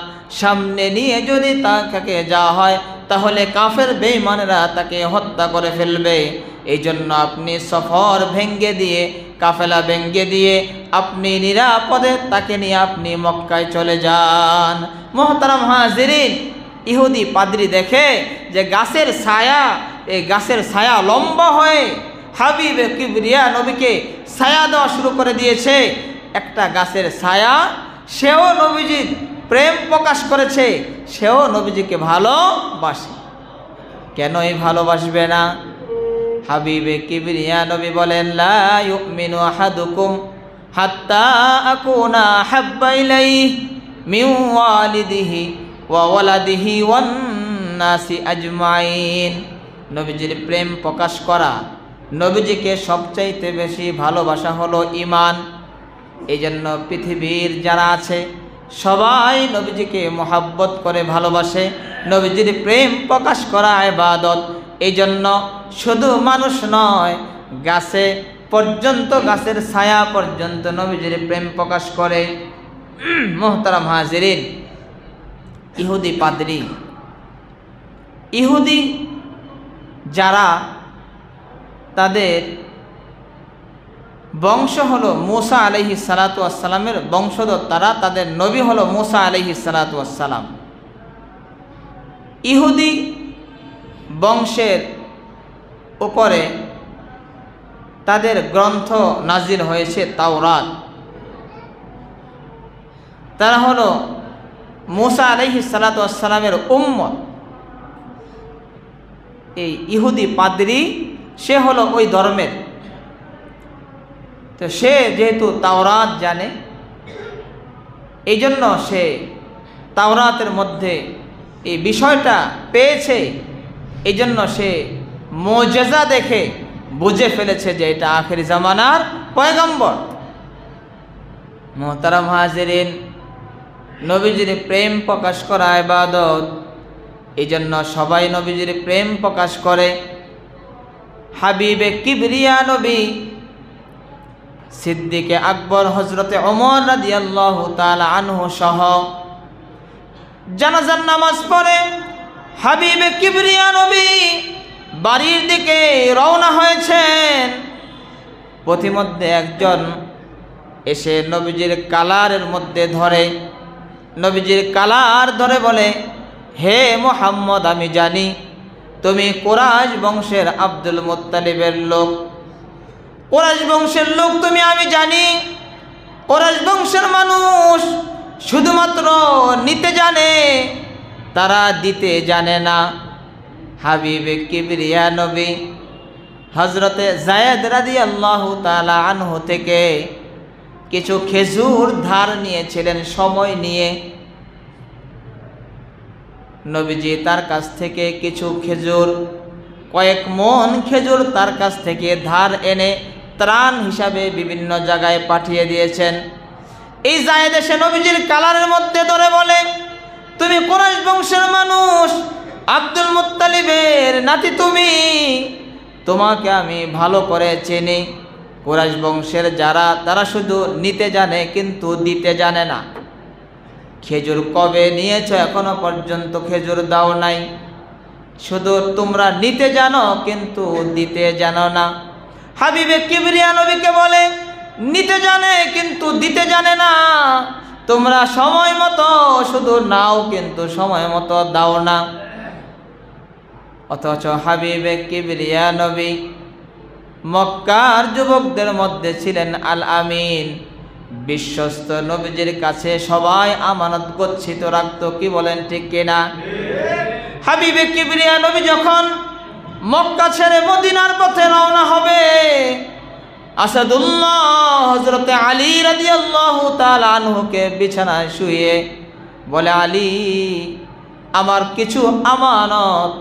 A: সামনে নিয়ে যদি তাকে যাওয়া হয় তাহলে কাফের বেঈমানেরা তাকে হত্যা করে ফেলবে। এই জন্য আপনি সফর ভেঙ্গে দিয়ে, কাফেলা ভেঙ্গে দিয়ে আপনি নিরাপদে তাকে নিয়ে আপনি মক্কায় চলে যান। মুহতারাম হাজিরিন, ইহুদি পাদ্রী দেখে যে গাছের ছায়া, এই গাছের ছায়া লম্বা হয়ে হাবিবে কিবরিয়া নবীকে ছায়া দেওয়া শুরু করে দিয়েছে। একটা গাছের ছায়া, সেও নবীজির প্রেম প্রকাশ করেছে, সেও নবীজিকে ভালোবাসে। কেনই ভালোবাসবে না? হাবিবে কিবরিয়া নবী বলেন, লা ইউমিনু আহাদুকুম হাত্তা আকুনা হাব্বা ইলাইহি মিন ওয়ালিদিহি ওয়া ওয়ালাদিহি ওয়ান নাসি আজমাইন। নবীজির প্রেম প্রকাশ করা, নবীজিকে সবচাইতে বেশি ভালোবাসা হলো ঈমান। এই জন্য পৃথিবীর যারা আছে সবাই নবীজিকে মোহাব্বত করে ভালোবাসে। নবীজির প্রেম প্রকাশ করা ইবাদত। এই জন্য শুধু মানুষ নয়, গাছে পর্যন্ত, গাছের ছায়া পর্যন্ত নবীজির প্রেম প্রকাশ করে। মুহতারাম হাজিরিন, ইহুদি পাদ্রী, ইহুদি যারা, তাদের বংশ হলো মুসা আলাইহিস সালাতু ওয়াস সালামের বংশধর, তারা, তাদের নবী হলো মুসা আলাইহিস সালাতু ওয়াস সালাম। ইহুদি বংশের উপরে তাদের গ্রন্থ নাজিল হয়েছে তাওরাত। তারা হলো মুসা আলাইহিস সালাতু ওয়াস সালামের উম্মত। এই ইহুদি পাদ্রী সে হলো ওই ধর্মের। তো সে যেহেতু তাওরাত জানে, এই জন্য সে তাওরাতের মধ্যে এই বিষয়টা পেয়েছে। এই জন্য সে মুজিজা দেখে বুঝে ফেলেছে যে এটা আখিরি জামানার পয়গম্বর। মুহতারাম হাজিরিন, নবীজির প্রেম প্রকাশ করা ইবাদত। এই জন্য সবাই নবীজির প্রেম প্রকাশ করে। হাবিবে কিবরিয়া নবী, সিদ্দিকে আকবর, হজরতে ওমর রাদিয়াল্লাহু তাআলা আনহু সহ জানাজার নামাজ পড়ে হাবিবে কিবরিয়া নবী বাড়ির দিকে রওনা হয়েছেন। পথিমধ্যে একজন এসে নবীজির কালারের মধ্যে ধরে, নবীজির কালার ধরে বলে, হে মুহাম্মদ, আমি জানি তুমি কুরাইশ বংশের আব্দুল মুত্তালিবের লোক। কুরাইশ বংশের লোক তুমি, আমি জানি। কুরাইশ বংশের মানুষ শুধুমাত্র নিতে জানে, তারা দিতে জানে না। হাবিবে কিবরিয়া নবী হযরতে যায়েদ রাদিয়াল্লাহু তাআলা আনহু থেকে কিছু খেজুর ধার নিয়েছিলেন সময় নিয়ে। নবীজি তার কাছ থেকে কিছু খেজুর, কয়েক মন খেজুর তার কাছ থেকে ধার এনে ত্রাণ হিসাবে বিভিন্ন জায়গায় পাঠিয়ে দিয়েছেন। এই যায়েদ এসে নবীজির কালারের মধ্যে ধরে বলে, তুমি কুরাইশ বংশের মানুষ, আব্দুল মুত্তালিবের নাতি তুমি, তোমাকে আমি ভালো করে চিনি। কুরাইশ বংশের যারা, তারা শুধু নিতে জানে কিন্তু দিতে জানে না। খেজুর কবে নিয়েছো, এখনো পর্যন্ত খেজুর দাও নাই। শুধু তোমরা নিতে জানো কিন্তু দিতে জানো না। হাবিবে কিবরিয়া নবীকে বলে, নিতে জানে কিন্তু দিতে জানে না। তোমরা সময় মতো শুধু নাও কিন্তু সময় মতো দাও না। অথচ হাবিবে কিবরিয়া নবী মক্কার যুবকদের মধ্যে ছিলেন আল আমিন, বিশ্বস্ত। নবীজির কাছে সবাই আমানত গচ্ছিত রাখতো। কি বলেন, ঠিক কিনা? হাবিবে কিবরিয়া নবী যখন মক্কা ছেড়ে মদিনার পথে রওনা হবে, আসাদুল্লাহ হযরতে আলী রাদিয়াল্লাহু তাআলা আনহুকে বিছানায় শুয়ে বলে, আলী, আমার কিছু আমানত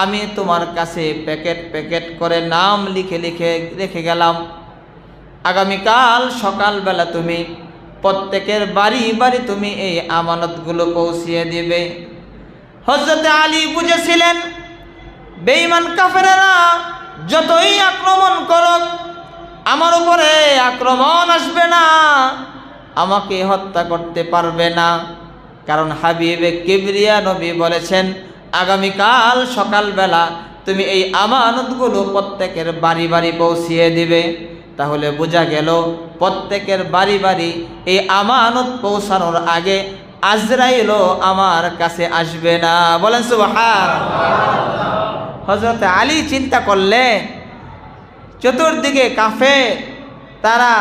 A: আমি তোমার কাছে প্যাকেট প্যাকেট করে নাম লিখে লিখে রেখে গেলাম। আগামীকাল সকালবেলা তুমি প্রত্যেকের বাড়ি বাড়ি তুমি এই আমানতগুলো পৌঁছিয়ে দিবে। হযরতে আলী বুঝেছিলেন বেঈমান কাফেরেরা যতই আক্রমণ করুক, আমার উপরে আক্রমণ আসবে না, আমাকে হত্যা করতে পারবে না। কারণ হাবিবে কিবরিয়া নবী বলেছেন, আগামীকাল সকালবেলা তুমি এই আমানতগুলো প্রত্যেকের বাড়ি বাড়ি পৌঁছিয়ে দিবে। তাহলে বোঝা গেল প্রত্যেকের বাড়ি বাড়ি এই আমানত পৌঁছানোর আগে আজরাইলও আমার কাছে আসবে না। বলেন সুবহানাল্লাহ। হযরত আলী চিন্তা করলেন, চতুর্দিকে কাফের, তারা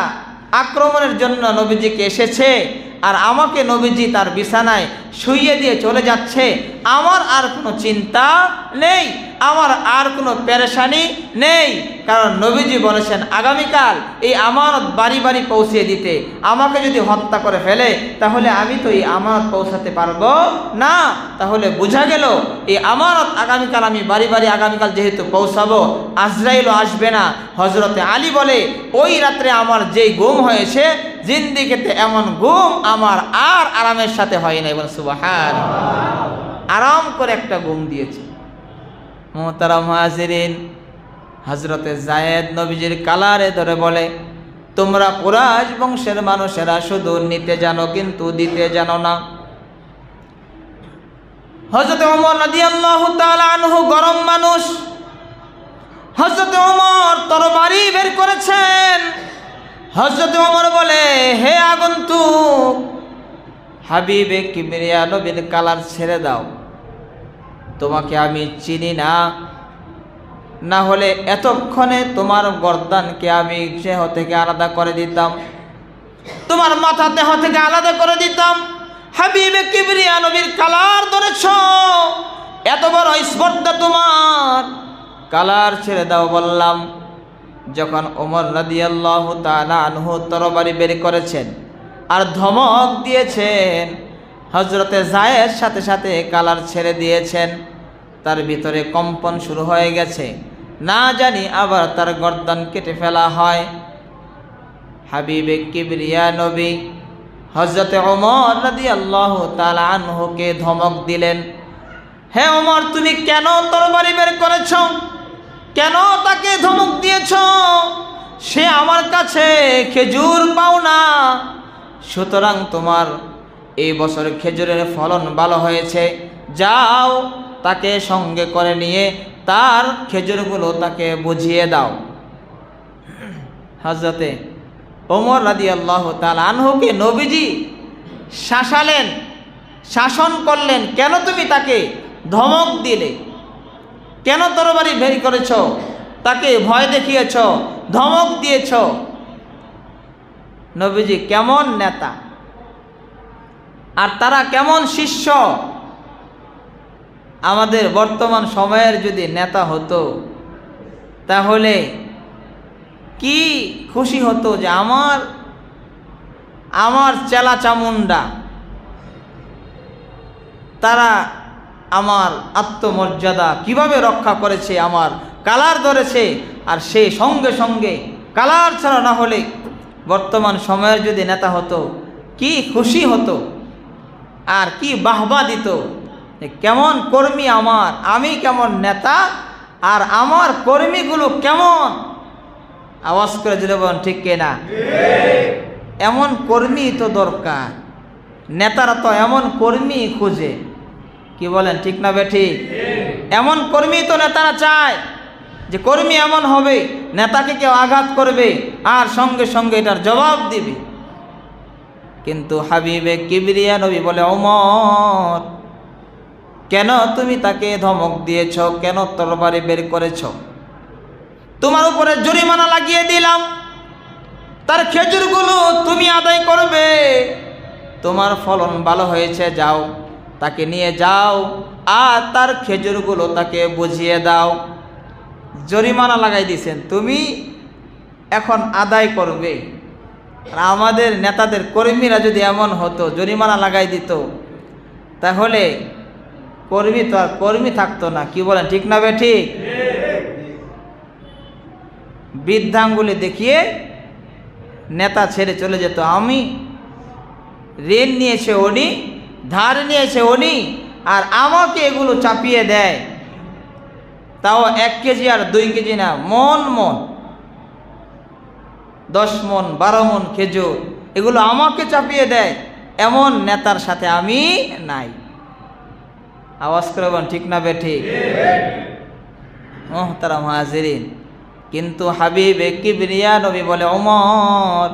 A: আক্রমণের জন্য নবীজিকে এসেছে, আর আমাকে নবীজি তার বিছানায় শুইয়ে দিয়ে চলে যাচ্ছে। আমার আর কোনো চিন্তা নেই, আমার আর কোনো পেরেশানি নেই। কারণ নবীজি বলেছেন আগামীকাল এই আমানত বাড়ি বাড়ি পৌঁছিয়ে দিতে। আমাকে যদি হত্যা করে ফেলে তাহলে আমি তো এই আমানত পৌঁছাতে পারবো না। তাহলে বোঝা গেল এই আমানত আগামীকাল আমি বাড়ি বাড়ি আগামীকাল যেহেতু পৌঁছাবো, আজরাইলও আসবে না। হযরতে আলী বলে, ওই রাত্রে আমার যেই ঘুম হয়েছে, জিন্দেগিতে এমন ঘুম আমার আর আরামের সাথে হয় নাই। বলে সুবহানাল্লাহ। আরাম করে একটা ঘুম দিয়েছে। মুহতারাম হাজিরিন, হযরতে যায়েদ নবীজির কালারে ধরে বলে, তোমরা কুরাইশ বংশের মানুষেরা শুধু নিতে জানো কিন্তু দিতে জানো না। হযরতে ওমর রাদিয়াল্লাহু তাআলা আনহু গরম মানুষ। হযরতে ওমর তরবারি বের করেছেন। হযরতে ওমর বলে, হে আগন্তুক, হাবিবে কিবরিয়া নবীর কালার ছেড়ে দাও। তোমাকে আমি চিনি না, না হলে এতক্ষণে তোমার গর্দানকে আমি দেহ থেকে আলাদা করে দিতাম, তোমার মাথা দেহ থেকে আলাদা করে দিতাম। হাবিবে কিবরিয়া নবীর কালার ধরেছ, এত বড় স্পর্ধা তোমার, কালার ছেড়ে দাও বললাম। যখন ওমর রাদিয়াল্লাহু তাআলা আনহু তরবারি বের করেছেন আর ধমক দিয়েছেন, হযরতে যায়েদ সাথে সাথে কালার ছেড়ে দিয়েছেন। তার ভিতরে কম্পন শুরু হয়ে গেছে, না জানি আবার তার গর্দান কেটে ফেলা হয়। হাবিবে কিবরিয়া নবী হযরতে ওমর রাদিয়াল্লাহু তাআলা আনহুকে ধমক দিলেন, হে ওমর, তুমি কেন তরবারি বের করেছ? কেন তাকে ধমক দিয়েছ? সে আমার কাছে খেজুর পাও না, সুতরাং তোমার এই বছর খেজুরের ফলন ভালো হয়েছে, যাও তাকে সঙ্গে করে নিয়ে তার খেজুরগুলো তাকে বুঝিয়ে দাও। হযরতে ওমর রাদিয়াল্লাহু তাআলা আনহুকে নবীজি শাসালেন, শাসন করলেন, কেন তুমি তাকে ধমক দিলে, কেন তরবারি বের করেছ, তাকে ভয় দেখিয়েছ, ধমক দিয়েছ। নবীজি কেমন নেতা আর তারা কেমন শিষ্য। আমাদের বর্তমান সময়ের যদি নেতা হতো তাহলে কি খুশি হতো যে আমার চেলা চামুন্ডা তারা আমার আত্মমর্যাদা কিভাবে রক্ষা করেছে, আমার কালার ধরেছে, আর সে সঙ্গে সঙ্গে কালার ছাড়া না হলে বর্তমান সময়ের যদি নেতা হতো কি খুশি হতো আর কি বাহবা দিত। কেমন কর্মী আমার, আমি কেমন নেতা আর আমার কর্মীগুলো কেমন। আওয়াজ করে দিলে বলেন ঠিক কিনা? এমন কর্মী তো দরকার, নেতারা তো এমন কর্মী খুঁজে, কি বলেন ঠিক না বেঠিক? এমন কর্মী তো নেতারা চায় যে কর্মী এমন হবে নেতাকে কেউ আঘাত করবে আর সঙ্গে সঙ্গে এটার জবাব দিবে। কিন্তু হাবিবে কিবরিয়া নবী বলে, ওমর কেন তুমি তাকে ধমক দিয়েছ, কেন তরবারি বের করেছ? তোমার উপরে জরিমানা লাগিয়ে দিলাম, তার খেজুরগুলো তুমি আদায় করবে। তোমার ফলন ভালো হয়েছে, যাও তাকে নিয়ে যাও আর তার খেজুরগুলো তাকে বুঝিয়ে দাও। জরিমানা লাগাই দিয়েছেন, তুমি এখন আদায় করবে। আর আমাদের নেতাদের কর্মীরা যদি এমন হতো, জরিমানা লাগাই দিত, তাহলে কর্মী তো আর কর্মী থাকতো না, কি বলেন ঠিক না বেঠিক? বৃদ্ধাঙ্গুলি দেখিয়ে নেতা ছেড়ে চলে যেত। আমি ঋণ নিয়েছে উনি, ধার নিয়েছে উনি, আর আমাকে এগুলো চাপিয়ে দেয়, তাও 1 কেজি আর 2 কেজি না, মন 10 মন 12 মন খেজুর এগুলো আমাকে চাপিয়ে দেয়। এমন নেতার সাথে আমি নাই। আওয়াজ করবেন ঠিক না বেঠিক? মুহতারাম হাজিরিন, কিন্তু হাবিবে কিবরিয়া নবী বলে, ওমর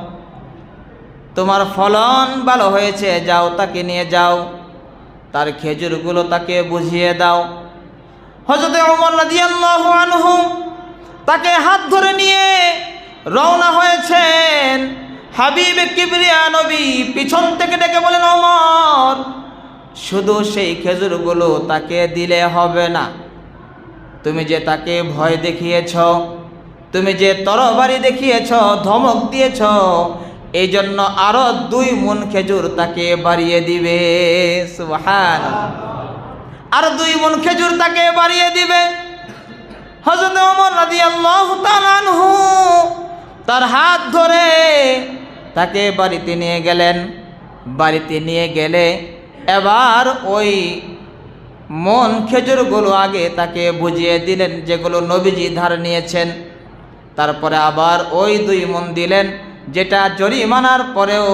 A: তোমার ফলন ভালো হয়েছে, যাও তাকে নিয়ে যাও, তার খেজুরগুলো তাকে বুঝিয়ে দাও। হযরত ওমর রাদিয়াল্লাহু আনহু তাকে হাত ধরে নিয়ে রওনা হয়েছেন। হাবিবে কিবরিয়া নবী পিছন থেকে ডেকে বলেন, ওমর শুধু সেই খেজুরগুলো তাকে দিলে হবে না, তুমি যে তাকে ভয় দেখিয়েছ, তুমি যে তরবারি দেখিয়েছ, ধমক দিয়েছ, এই জন্য আরো 2 মণ খেজুর তাকে বাড়িয়ে দিবে। সুবহানাল্লাহ, আরো 2 মণ খেজুর তাকে বাড়িয়ে দিবে। হযরত ওমর রাদিয়াল্লাহু তাআলা আনহু তার হাত ধরে তাকে বাড়িতে নিয়ে গেলেন। বাড়িতে নিয়ে গেলে এবার ওই মন খেজুরগুলো আগে তাকে বুঝিয়ে দিলেন, যেগুলো নবীজি ধার নিয়েছেন। তারপরে আবার ওই 2 মণ দিলেন, যেটা জরিমানার পরেও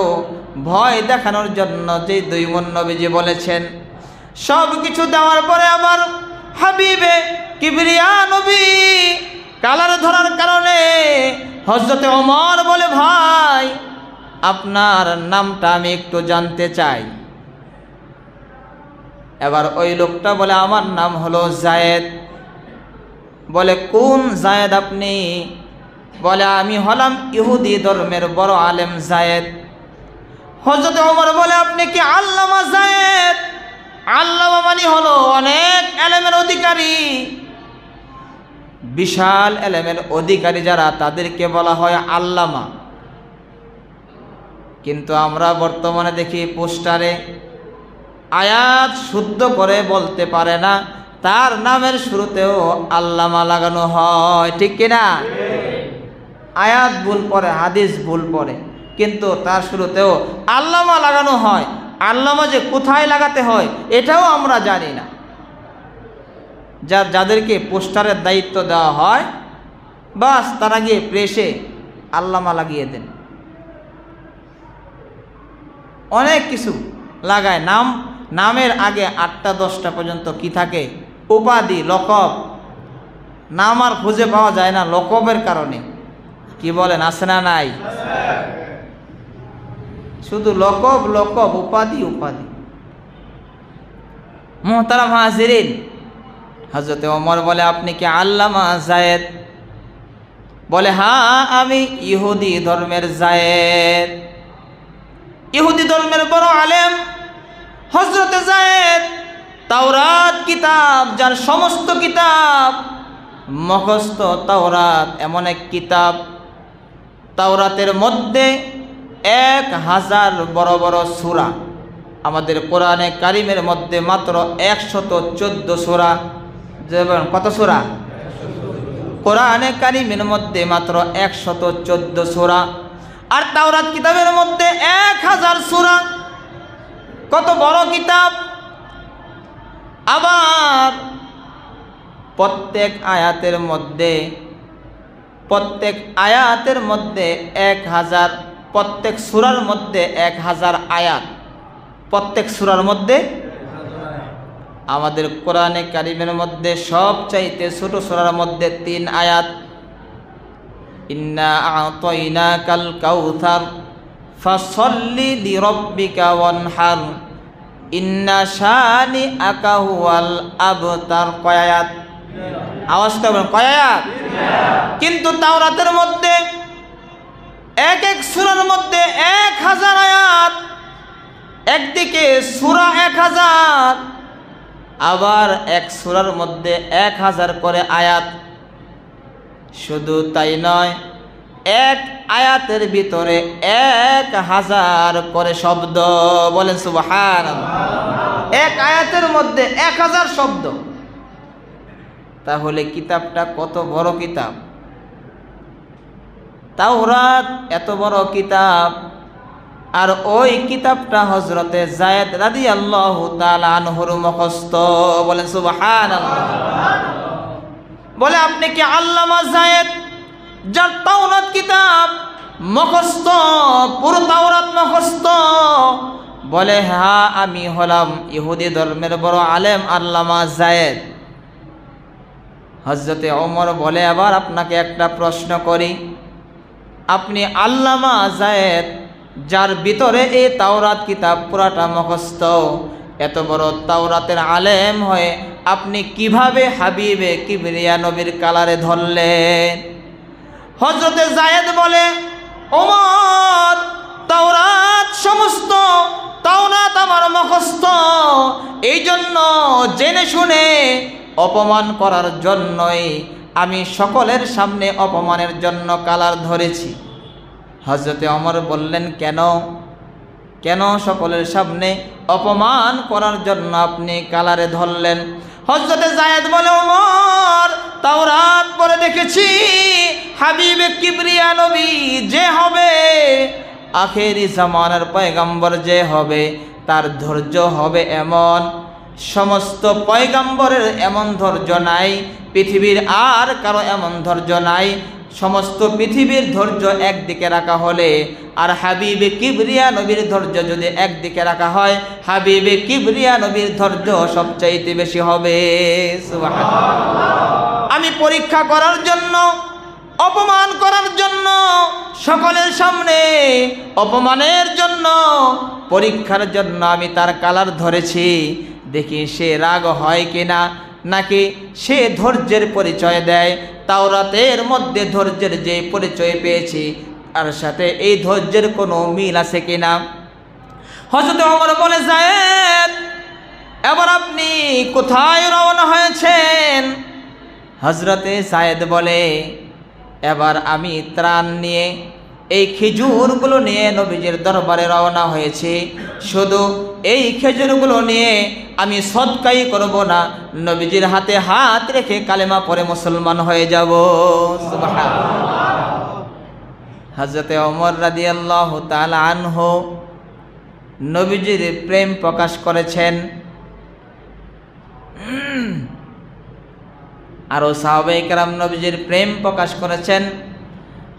A: ভয় দেখানোর জন্য যে 2 মণ নবীজি বলেছেন। সব কিছু দেওয়ার পরে আবার হাবিবে কিবরিয়া নবী কালার ধরার কারণে হযরতে ওমর বলে, ভাই আপনার নামটা আমি একটু জানতে চাই। এবার ওই লোকটা বলে, আমার নাম হলো জায়েদ। বলে, কোন জায়েদ আপনি? বলে, আমি হলাম ইহুদি ধর্মের বড় আলেম জায়েদ। হযরত ওমর বলে, আপনি কি আল্লামা জায়েদ? আল্লামা মানে হলো অনেক এলেমের অধিকারী, বিশাল এলেমের অধিকারী যারা, তাদেরকে বলা হয় আল্লামা। কিন্তু আমরা বর্তমানে দেখি পোস্টারে আয়াত শুদ্ধ করে বলতে পারে না, তার নামের শুরুতেও আল্লামা লাগানো হয়, ঠিক কিনা? আয়াত ভুল পড়ে, হাদিস ভুল পড়ে, কিন্তু তার শুরুতেও আল্লামা লাগানো হয়। আল্লামা যে কোথায় লাগাতে হয় এটাও আমরা জানি না। যাদেরকে পোস্টারের দায়িত্ব দেওয়া হয়, বাস তারা গিয়ে প্রেসে আল্লামা লাগিয়ে দেন। অনেক কিছু লাগায়। নামের আগে 8টা 10টা পর্যন্ত কি থাকে? উপাধি, লকব। নাম আর খুঁজে পাওয়া যায় না লকবের কারণে। কি বলেন, আছে না নাই? শুধু লকব, উপাধি। মুহতারাম হাজিরিন, হযরত ওমর বলে, আপনি কি আল্লামা যায়েদ? বলে, হ্যাঁ, আমি ইহুদি ধর্মের যায়েদ, ইহুদি ধর্মের বড় আলেম হযরত যায়েদ। তাওরাত কিতাব, যার সমস্ত কিতাব মুখস্থ। তাওরাত এমন এক কিতাব, তাওরাতের মধ্যে 1000 বড় বড় সূরা। আমাদের কোরআনে কারিমের মধ্যে মাত্র 114 সূরা। কত সূরা? কোরআনে কারিমের মধ্যে মাত্র 114 সূরা, আর তাওরাত কিতাবের মধ্যে 1000 সূরা। কত বড় কিতাব! আবার প্রত্যেক আয়াতের মধ্যে 1000, প্রত্যেক সূরার মধ্যে 1000 আয়াত। প্রত্যেক সূরার মধ্যে, আমাদের কোরআনে কারিমের মধ্যে সবচাইতে ছোট সূরার মধ্যে 3 আয়াত। ইন্না আ'তাইনাকাল কাউসার ফাসল্লি লিরাব্বিকা ওয়ানহার ইন্না শানিআকা হুয়াল আবতার। কয় আয়াত? আওয়াজ করবেন, কয় আয়াত? কিন্তু তাওরাতের মধ্যে এক সূরার মধ্যে 1000 আয়াত। একদিকে সূরা 1000, আবার এক সূরার মধ্যে 1000 করে আয়াত। শুধু তাই নয়, এক আয়াতের ভিতরে 1000 করে শব্দ। বলেন সুবহানাল্লাহ। এক আয়াতের মধ্যে 1000 শব্দ। তাহলে কিতাবটা কত বড় কিতাব! তাওরাত এত বড় কিতাব, আর ওই কিতাবটা হযরতে যায়েদ রাদিয়াল্লাহু তাআলা আনহুর মুখস্থ। বলেন সুবহানাল্লাহ। বলে, আপনি কি আল্লামা যায়েদ, যার তাওরাত কিতাব মুখস্থ, পুরো তাওরাত মুখস্থ? বলে, হ্যাঁ, আমি হলাম ইহুদি ধর্মের বড় আলেম আল্লামা যায়েদ। হযরতে ওমর বলে, এবার আপনাকে একটা প্রশ্ন করি। আপনি আল্লামা যায়েদ, যার ভিতরে এই তাওরাত কিতাব পুরাটা মুখস্থ, এত বড় তাওরাতের আলেম হয়ে আপনি কিভাবে হাবিবে কিবরিয়া নবীর কালারে ধরলেন? হযরতে যায়েদ বলে, ওমর, তাওরাত সমস্ত তাওরাত আমার মুখস্থ, এই জন্য জেনে শুনে অপমান করার জন্যই আমি সকলের সামনে অপমানের জন্য কালার ধরেছি। হযরতে ওমর বললেন, কেন সকলের সামনে অপমান করার জন্য আপনি কালারে ধরলেন? হযরতে যায়েদ বলে, ওমর, তাওরাত পড়ে দেখেছি, হাবিবে কিবরিয়া নবী যে হবে, আখেরি জামানার পয়গম্বর যে হবে, তার ধৈর্য হবে এমন, সমস্ত পয়গম্বরের এমন ধৈর্য নাই, পৃথিবীর আর কারো এমন ধৈর্য নাই। সমস্ত পৃথিবীর ধৈর্য একদিকে রাখা হলে, আর হাবিবে কিবরিয়া নবীর ধৈর্য যদি একদিকে রাখা হয়, হাবিবে কিবরিয়া নবীর ধৈর্য সবচাইতে বেশি হবে। সুবহানাল্লাহ। আমি পরীক্ষা করার জন্য, অপমান করার জন্য, সকলের সামনে অপমানের জন্য, পরীক্ষার জন্য আমি তার কালার ধরেছি। দেখি সে রাগ হয় কিনা, নাকি সে ধৈর্যের পরিচয় দেয়। তাওরাতের মধ্যে ধৈর্যের যে পরিচয় পেয়েছি, আর সাথে এই ধৈর্যের কোনো মিল আছে কিনা। হযরত ওমর বলে, যায়েদ, এবার আপনি কোথায় রওনা হয়েছেন? হযরতে যায়েদ বলে, এবার আমি ত্রাণ নিয়ে, এই খেজুরগুলো নিয়ে নবীজির দরবারে রওনা হয়েছি। শুধু এই খেজুরগুলো নিয়ে আমি সদকাই করব না, নবীজির হাতে হাত রেখে কালেমা পড়ে মুসলমান হয়ে যাব। সুবহানাল্লাহ। হযরতে ওমর রাদিয়াল্লাহু তাআলা আনহু নবীজির প্রেম প্রকাশ করেছেন। আরো সাহাবায়ে কেরাম নবীজির প্রেম প্রকাশ করেছেন।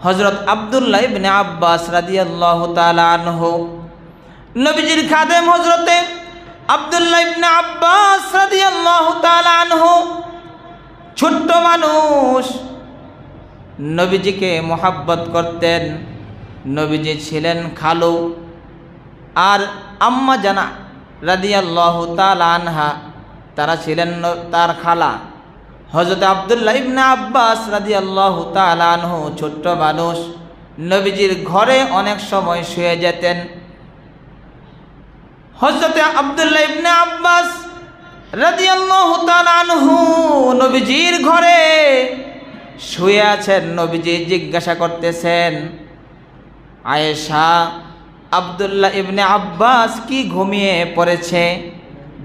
A: হযরত আব্দুল্লাহ ইবনে আব্বাস রাদিয়াল্লাহু তাআলা আনহু নবীজির খাদেম হযরতে আব্দুল্লাহ ইবনে আব্বাস রাদিয়াল্লাহু তাআলা আনহু, ছোট্ট মানুষ, নবীজিকে মোহাব্বত করতেন। নবীজি ছিলেন খালু, আর আম্মা জানা রাদিয়াল্লাহু তাআলা আনহা তারা ছিলেন তার খালা। হযরত আব্দুল্লাহ ইবনে আব্বাস রাদিয়াল্লাহু তাআলা আনহু ছোট্ট মানুষ, নবীজির ঘরে অনেক সময় শুয়ে যেতেন। হযরত আব্দুল্লাহ ইবনে আব্বাস রাদিয়াল্লাহু তাআলা আনহু নবীজির ঘরে শুয়ে আছেন। নবীজি জিজ্ঞাসা করতেছেন, আয়েশা, আব্দুল্লাহ ইবনে আব্বাস কি ঘুমিয়ে পড়েছে?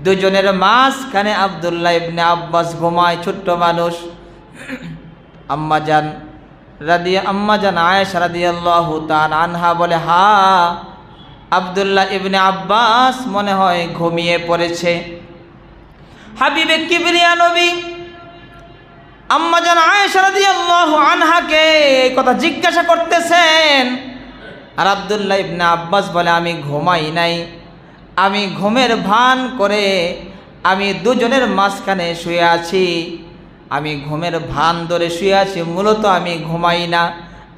A: দুজনের মাঝখানে আব্দুল্লাহ ইবনে আব্বাস ঘুমায়, ছোট্ট মানুষ। আম্মাজান আয়েশা রাদিয়াল্লাহু তাআলা আনহা বলে, হা, আব্দুল্লাহ ইবনে আব্বাস মনে হয় ঘুমিয়ে পড়েছে। হাবিবে কিবরিয়া নবী আম্মাজান আয়েশা রাদিয়াল্লাহু আনহাকে এই কথা জিজ্ঞাসা করতেছেন, আর আব্দুল্লাহ ইবনে আব্বাস বলে, আমি ঘুমাই নাই, আমি ঘুমের ভান করে আমি দুজনের মাঝখানে শুয়ে আছি, আমি ঘুমের ভান ধরে শুয়ে আছি, মূলত আমি ঘুমাই না,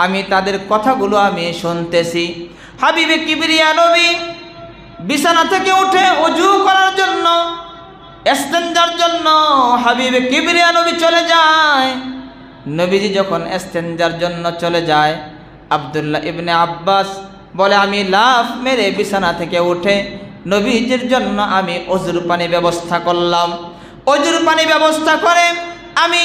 A: আমি তাদের কথাগুলো আমি শুনতেছি। হাবিবে কিবরিয়া নবী বিছানা থেকে উঠে ওযু করার জন্য, ইস্তেনজার জন্য হাবিবে কিবরিয়া নবী চলে যায়। নবীজি যখন ইস্তেনজার জন্য চলে যায়, আব্দুল্লাহ ইবনে আব্বাস বলে, আমি লাফ মেরে বিছানা থেকে উঠে নবীজির জন্য আমি ওযুর পানি ব্যবস্থা করলাম। ওযুর পানি ব্যবস্থা করে আমি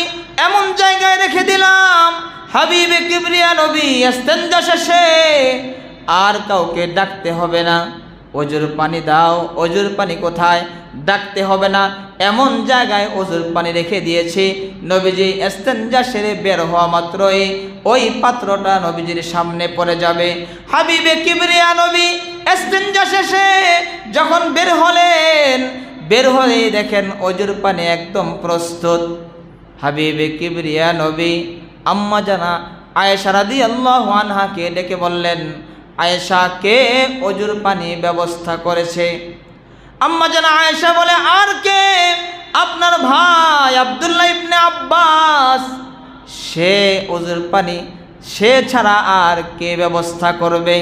A: এমন জায়গায় রেখে দিলাম, হাবিবে কিবরিয়া নবী ইস্তেনজা শেষে আর কাউকে ডাকতে হবে না, ওযুর পানি দাও, ওযুর পানি কোথায়, ডাকতে হবে না, এমন জায়গায় ওযুর পানি রেখে দিয়েছি। নবীজি ইস্তেনজা সেরে বের হওয়া মাত্রই ওই পাত্রটা নবীজির সামনে পড়ে যাবে। হাবিবে কিবরিয়া নবী ইস্তেনজা শেষে যখন বের হলেন, বের হলেই দেখেন ওযুর পানি একদম প্রস্তুত। হাবিবে কিবরিয়া নবী আম্মা জানা আয়েশা রাদিয়াল্লাহু আনহাকে ডেকে বললেন, আয়েশা, কে ওযুর পানি ব্যবস্থা করেছে? আম্মা জানা আয়েশা বলে, আর কে, আপনার ভাই আব্দুল্লাহ ইবনে আব্বাস, সে ওযুর পানি সে ছাড়া আর কে ব্যবস্থা করবে?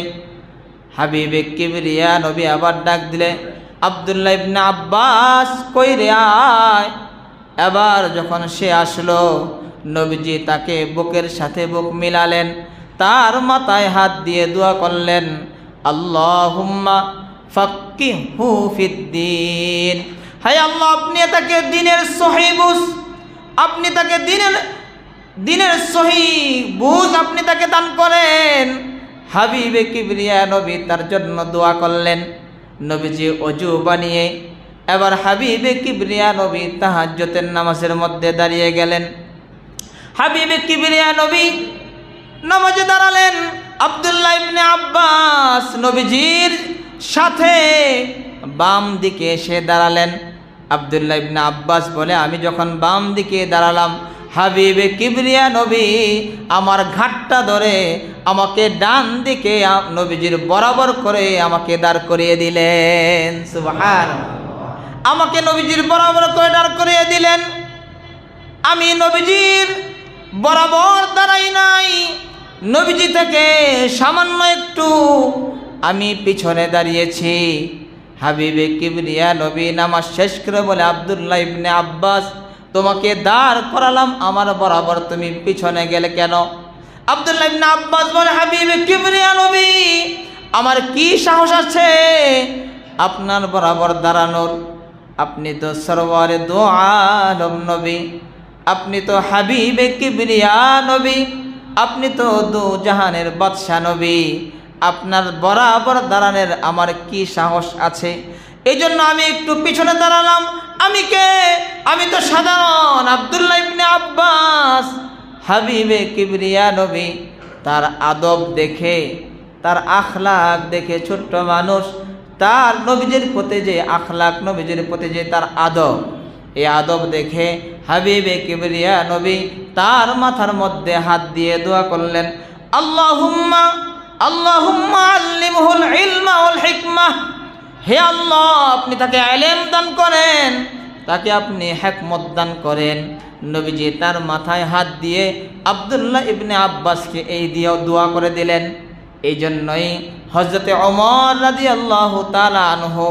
A: হাবিবে কিবরিয়া নবী আবার ডাক দিলে, আব্দুল্লাহ ইবনে আব্বাস, কই রে, আয়। এবার যখন সে আসলো, নবীজি তাকে বুকের সাথে বুক মিলালেন, তার মাথায় হাত দিয়ে দোয়া করলেন, আল্লাহুম্মা ফাক্কিহু ফিদ্দীন, হায় আল্লাহ, আপনি তাকে দ্বীনের সহিহ বুঝ, আপনি তাকে দ্বীনের সহিহ বুঝ আপনি তাকে দান করেন। হাবিবে কিবরিয়া নবী তার জন্য দোয়া করলেন। নবীজি ওযু বানিয়ে এবার হাবিবে কিবরিয়া নবী তাহাজ্জুদের নামাজের মধ্যে দাঁড়িয়ে গেলেন। হাবিবে কিবরিয়া নবী নামাজে দাঁড়ালেন। আব্দুল্লাহ ইবনে আব্বাস নবীজির সাথে বাম দিকে এসে দাঁড়ালেন। আব্দুল্লাহ ইবনে আব্বাস বলে, আমি যখন বাম দিকে দাঁড়ালাম, হাবিবে কিবরিয়া নবী আমার ঘাটটা ধরে আমাকে ডান দিকে নবীজির বরাবর করে আমাকে দাঁড় করিয়ে দিলেন। সুবহানাল্লাহ, আমাকে নবীজির বরাবর করে দাঁড় করিয়ে দিলেন। আমি নবীজির বরাবর দাঁড়াই নাই, নবীজি থেকে সামান্য একটু আমি পিছনে দাঁড়িয়েছি। হাবিবে কিবরিয়া নবী নামাজ শেষ করে বলে, আব্দুল্লাহ ইবনে আব্বাস, তোমাকে দাঁড় করালাম, আমার বরাবর তুমি পিছনে গেলে কেন? আব্দুল্লাহ ইবনে আব্বাস বলে, হাবিবে কিবরিয়া নবী, আমার কি সাহস আছে আপনার বরাবর দাঁড়ানোর? আপনি তো সরওয়ারে দো আলম নবী, আপনি তো হাবিবে কিবরিয়া নবী, আপনি তো দু জাহানের বাদশা নবী, আপনার বরাবর দাঁড়ানোর আমার কি সাহস আছে? এই জন্য আমি একটু পিছনে দাঁড়ালাম। আমি কে? আমি তো সাধারণ আব্দুল্লাহ ইবনে আব্বাস। হাবিবে কিবরিয়া নবী তার আদব দেখে, তার আখলাক দেখে, ছোট্ট মানুষ, তার নবীজির প্রতি যে আখলাক, নবীজির প্রতি যে তার আদব, এই আদব দেখে হাবিবে কিবরিয়া নবী তার মাথার মধ্যে হাত দিয়ে দোয়া করলেন, আল্লাহুম্মা আল্লাহুম্মা আল্লিমহুল ইলমা ওয়াল হিকমাহ হে আল্লাহ, আপনি তাকে ইলম দান করেন, তাকে আপনি হিকমত দান করেন। নবীজি তার মাথায় হাত দিয়ে আব্দুল্লাহ ইবনে আব্বাসকে এই দিয়ে দোয়া করে দিলেন। এই জন্যই হযরতে ওমর রাদিয়াল্লাহু তাআলা আনহু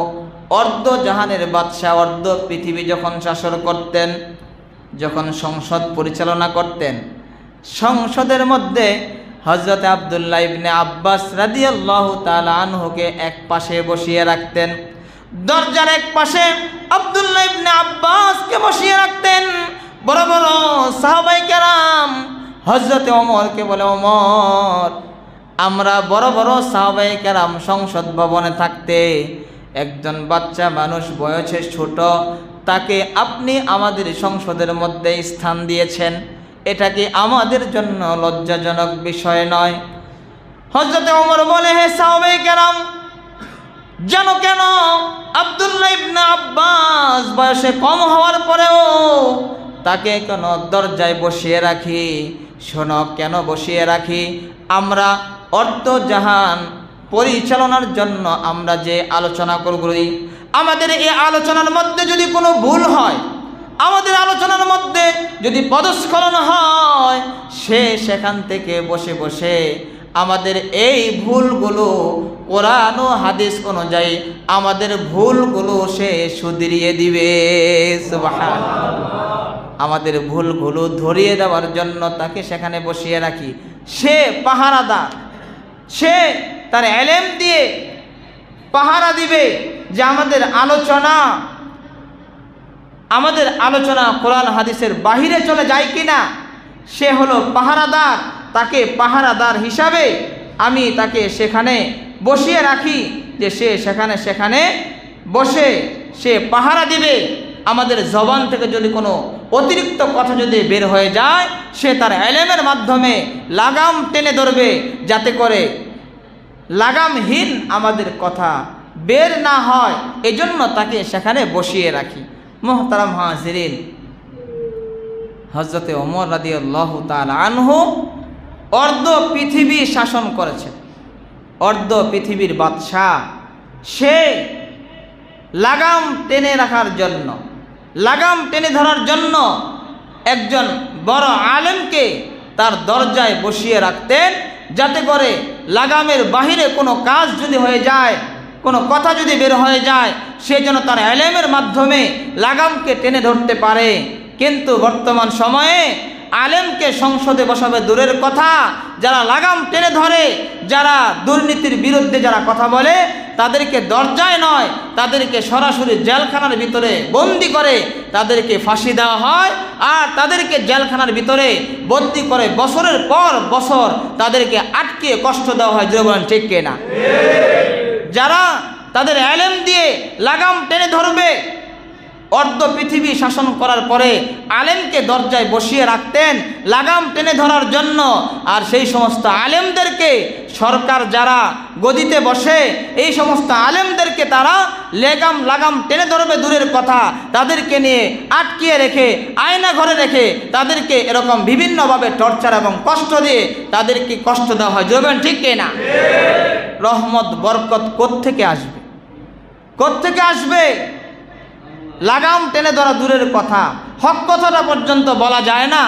A: অর্ধ জাহানের বাদশাহ, অর্ধ পৃথিবী যখন শাসন করতেন, যখন সংসদ পরিচালনা করতেন, সংসদের মধ্যে হযরতে আব্দুল্লাহ ইবনে আব্বাস রাদিয়াল্লাহু তাআলা আনহুকে এক পাশে বসিয়ে রাখতেন। দরজার এক পাশে আব্দুল্লাহ ইবনে আব্বাসকে বসিয়ে রাখতেন। বড় বড় সাহাবায়ে কেরাম হযরতে ওমরকে বলে, ওমর, আমরা বড় বড় সাহাবায়ে কেরাম সংসদ ভবনে থাকতে একজন বাচ্চা মানুষ, বয়সে ছোট, তাকে আপনি আমাদের সংসদের মধ্যে স্থান দিয়েছেন, এটা কি আমাদের জন্য লজ্জাজনক বিষয় নয়? হযরতে ওমর বলে, হে সাহাবায়ে কেরাম, জানো কেন আব্দুল্লাহ ইবনে আব্বাস বয়সে কম হওয়ার পরেও তাকে কেন দরজায় বসিয়ে রাখি? শোনো কেন বসিয়ে রাখি। আমরা অর্ধজাহান পরিচালনার জন্য আমরা যে আলোচনা করি, আমাদের এই আলোচনার মধ্যে যদি কোনো ভুল হয়, আমাদের আলোচনার মধ্যে যদি পদস্খলন হয়, সে সেখান থেকে বসে বসে আমাদের এই ভুলগুলো কোরআন ও হাদিস অনুযায়ী আমাদের ভুলগুলো সে শুধরিয়ে দিবে। সুবহানাল্লাহ। আমাদের ভুলগুলো ধরিয়ে দেওয়ার জন্য তাকে সেখানে বসিয়ে রাখি। সে পাহারাদার, সে তার ইলম দিয়ে পাহারা দিবে যে আমাদের আলোচনা কোরআন হাদিসের বাহিরে চলে যায় কিনা। সে হলো পাহারাদার। তাকে পাহারাদার হিসাবে আমি তাকে সেখানে বসিয়ে রাখি, যে সে সেখানে বসে সে পাহারা দিবে। আমাদের জবান থেকে যদি কোনো অতিরিক্ত কথা যদি বের হয়ে যায়, সে তার ইলমের মাধ্যমে লাগাম টেনে ধরবে, যাতে করে লাগামহীন আমাদের কথা বের না হয়। এজন্য তাকে সেখানে বসিয়ে রাখি। মুহতারাম হাজিরিন, হযরতে ওমর রাদিয়াল্লাহু তাআলা আনহু অর্ধ পৃথিবী শাসন করেছেন, অর্ধ পৃথিবীর বাদশাহ। সে লাগাম টেনে রাখার জন্য, লাগাম টেনে ধরার জন্য একজন বড় আলেমকে তার দরজায় বসিয়ে রাখতেন, যাতে করে লাগামের বাহিরে কোনো কাজ যদি হয়ে যায়, কোনো কথা যদি বের হয়ে যায়, সে যেন তার ইলমের মাধ্যমে লাগামকে টেনে ধরতে পারে। কিন্তু বর্তমান সময়ে আলেমকে সংসদে বসাবে দূরের কথা, যারা লাগাম টেনে ধরে, যারা দুর্নীতির বিরুদ্ধে যারা কথা বলে, তাদেরকে দরজায় নয়, তাদেরকে সরাসরি জেলখানার ভিতরে বন্দি করে তাদেরকে ফাঁসি দেওয়া হয়। আর তাদেরকে জেলখানার ভিতরে বন্দি করে বছরের পর বছর তাদেরকে আটকে কষ্ট দেওয়া হয়। জোরে বলেন ঠিক কিনা? যারা তাদের ইলম দিয়ে লাগাম টেনে ধরবে, অর্ধ পৃথিবী শাসন করার পরে আলেমকে দরজায় বসিয়ে রাখতেন লাগাম টেনে ধরার জন্য। আর সেই সমস্ত আলেমদেরকে সরকার যারা গদিতে বসে, এই সমস্ত আলেমদেরকে তারা লাগাম টেনে ধরবে দূরের কথা, তাদেরকে নিয়ে আটকিয়ে রেখে, আয়না ঘরে রেখে তাদেরকে এরকম বিভিন্নভাবে টর্চার এবং কষ্ট দিয়ে তাদেরকে কষ্ট দেওয়া হয়। জোবেন ঠিক কিনা? রহমত বরকত কোত্থেকে আসবে? কোত্থেকে আসবে? লাগাম টেনে ধরা দূরের কথা, হক কথাটা পর্যন্ত বলা যায় না।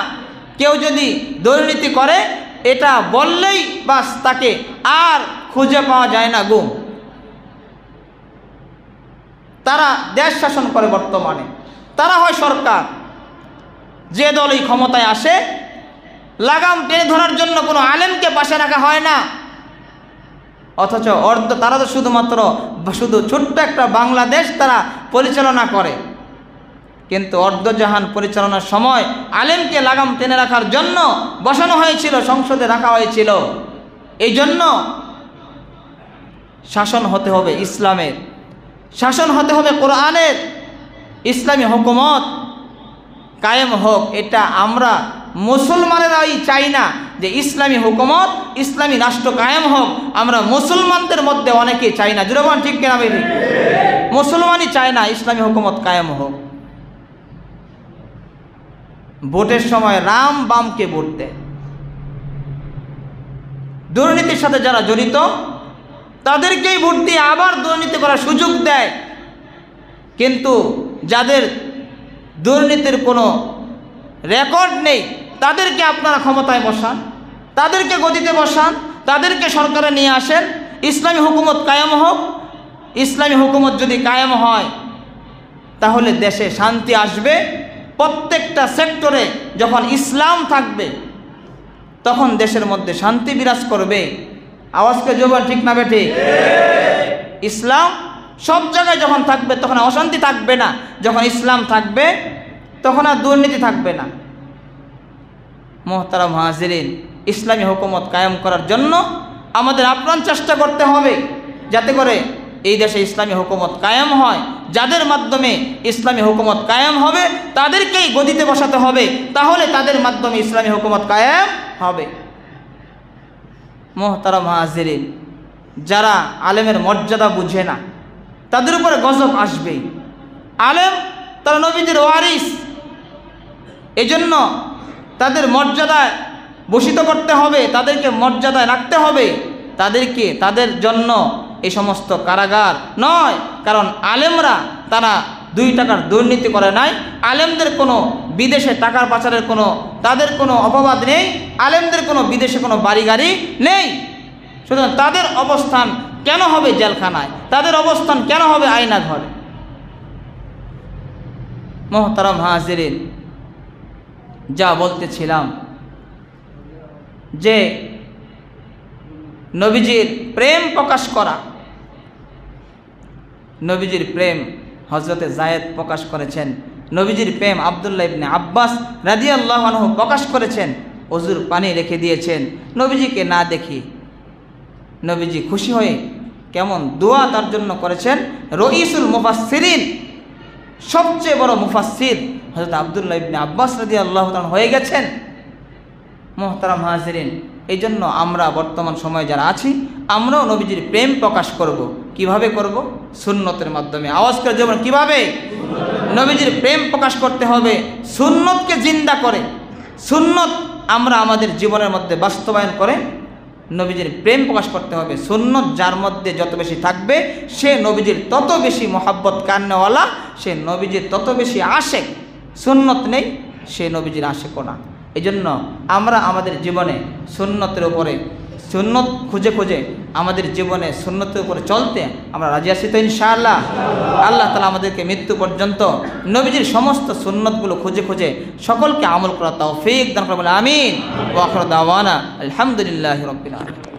A: কেউ যদি দুর্নীতি করে, এটা বললেই বাস তাকে আর খুঁজে পাওয়া যায় না, গুম। তারা দেশ শাসন করে বর্তমানে, তারা হয় সরকার। যে দলই ক্ষমতায় আসে, লাগাম টেনে ধরার জন্য কোনো আলেমকে পাশে রাখা হয় না। অথচ তারা তো শুধু ছোট্ট একটা বাংলাদেশ তারা পরিচালনা করে, কিন্তু অর্ধজাহান পরিচালনার সময় আলেমকে লাগাম টেনে রাখার জন্য বসানো হয়েছিল, সংসদে রাখা হয়েছিল। এই জন্য শাসন হতে হবে ইসলামের, শাসন হতে হবে কোরআনের। ইসলামী হুকুমত কায়েম হোক, এটা আমরা মুসলমানেরাই চাই না যে ইসলামী হুকুমত, ইসলামী রাষ্ট্র কায়েম হোক। আমরা মুসলমানদের মধ্যে অনেকেই চাই না। জুরবান ঠিক কিনা? মুসলমানই চায় না ইসলামী হুকুমত কায়েম হোক। ভোটের সময় রাম বামকে ভোট দেয়। দুর্নীতির সাথে যারা জড়িত তাদেরকেই ভোট দিয়ে আবার দুর্নীতি করার সুযোগ দেয়। কিন্তু যাদের দুর্নীতির কোনো রেকর্ড নেই তাদেরকে আপনারা ক্ষমতায় বসান, তাদেরকে গদিতে বসান, তাদেরকে সরকারে নিয়ে আসেন, ইসলামী হুকুমত কায়েম হোক। ইসলামী হুকুমত যদি কায়েম হয় তাহলে দেশে শান্তি আসবে। প্রত্যেকটা সেক্টরে যখন ইসলাম থাকবে তখন দেশের মধ্যে শান্তি বিরাজ করবে। আওয়াজকে জবান ঠিক না বেঠি? ইসলাম সব জায়গায় যখন থাকবে তখন অশান্তি থাকবে না। যখন ইসলাম থাকবে তখন আর দুর্নীতি থাকবে না। মোহতারাম হাজিরিন, ইসলামী হুকুমত কায়েম করার জন্য আমাদের আপ্রাণ চেষ্টা করতে হবে যাতে করে এই দেশে ইসলামী হুকুমত কায়েম হয়। যাদের মাধ্যমে ইসলামী হুকুমত কায়েম হবে তাদেরকেই গদিতে বসাতে হবে, তাহলে তাদের মাধ্যমে ইসলামী হুকুমত কায়েম হবে। মোহতারাম হাজিরিন, যারা আলেমের মর্যাদা বুঝে না তাদের উপরে গজব আসবেই। আলেম তারা নবীদের ওয়ারিস, এজন্য তাদের মর্যাদায় ভূষিত করতে হবে, তাদেরকে মর্যাদায় রাখতে হবে। তাদেরকে তাদের জন্য এই সমস্ত কারাগার নয়, কারণ আলেমরা তারা 2 টাকার দুর্নীতি করে নাই। আলেমদের কোনো বিদেশে টাকার পাচারের কোনো তাদের কোনো অপবাদ নেই। আলেমদের কোনো বিদেশে কোনো বাড়ি গাড়ি নেই। সুতরাং তাদের অবস্থান কেন হবে জেলখানায়? তাদের অবস্থান কেন হবে আয়না ঘরে? মোহতারাম হাজিরিন, যা বলতেছিলাম যে নবীজির প্রেম প্রকাশ করা, নবীজির প্রেম হযরতে যায়েদ প্রকাশ করেছেন, নবীজির প্রেম আব্দুল্লাহ ইবনে আব্বাস রাদিয়াল্লাহু আনহু প্রকাশ করেছেন। ওযুর পানি রেখে দিয়েছেন নবীজিকে না দেখি। নবীজি খুশি হয়ে কেমন দোয়া তার জন্য করেছেন। রইসুল মুফাসসিরিন, সবচেয়ে বড় মুফাসসির হযরত আব্দুল্লাহ ইবনে আব্বাস রাদিয়াল্লাহু তাআলা হয়ে গেছেন। মোহতারাম হাজিরিন, এই জন্য আমরা বর্তমান সময়ে যারা আছি আমরাও নবীজির প্রেম প্রকাশ করব। কিভাবে করব? সুন্নতের মাধ্যমে। আওয়াজ করে যেমন কিভাবে নবীজির প্রেম প্রকাশ করতে হবে? সুন্নতকে জিন্দা করে, সুন্নত আমরা আমাদের জীবনের মধ্যে বাস্তবায়ন করে নবীজির প্রেম প্রকাশ করতে হবে। সুন্নত যার মধ্যে যত বেশি থাকবে সে নবীজির তত বেশি মোহাব্বত কান্নেওয়ালা, সে নবীজির তত বেশি আশেক। সুন্নত নেই সে নবীজির আশেকও না। এই জন্য আমরা আমাদের জীবনে সুন্নতের উপরে, সুন্নত খুঁজে খুঁজে আমাদের জীবনে সুন্নতের উপরে চলতে আমরা রাজি আছি তো ইনশাআল্লাহ। আল্লাহ তাআলা আমাদেরকে মৃত্যু পর্যন্ত নবীজির সমস্ত সুন্নতগুলো খুঁজে খুঁজে সকলকে আমল করার তৌফিক দান করুন। আমিন। ওয়া আখিরু দাওয়ানা আলহামদুলিল্লাহি রাব্বিল আলামিন।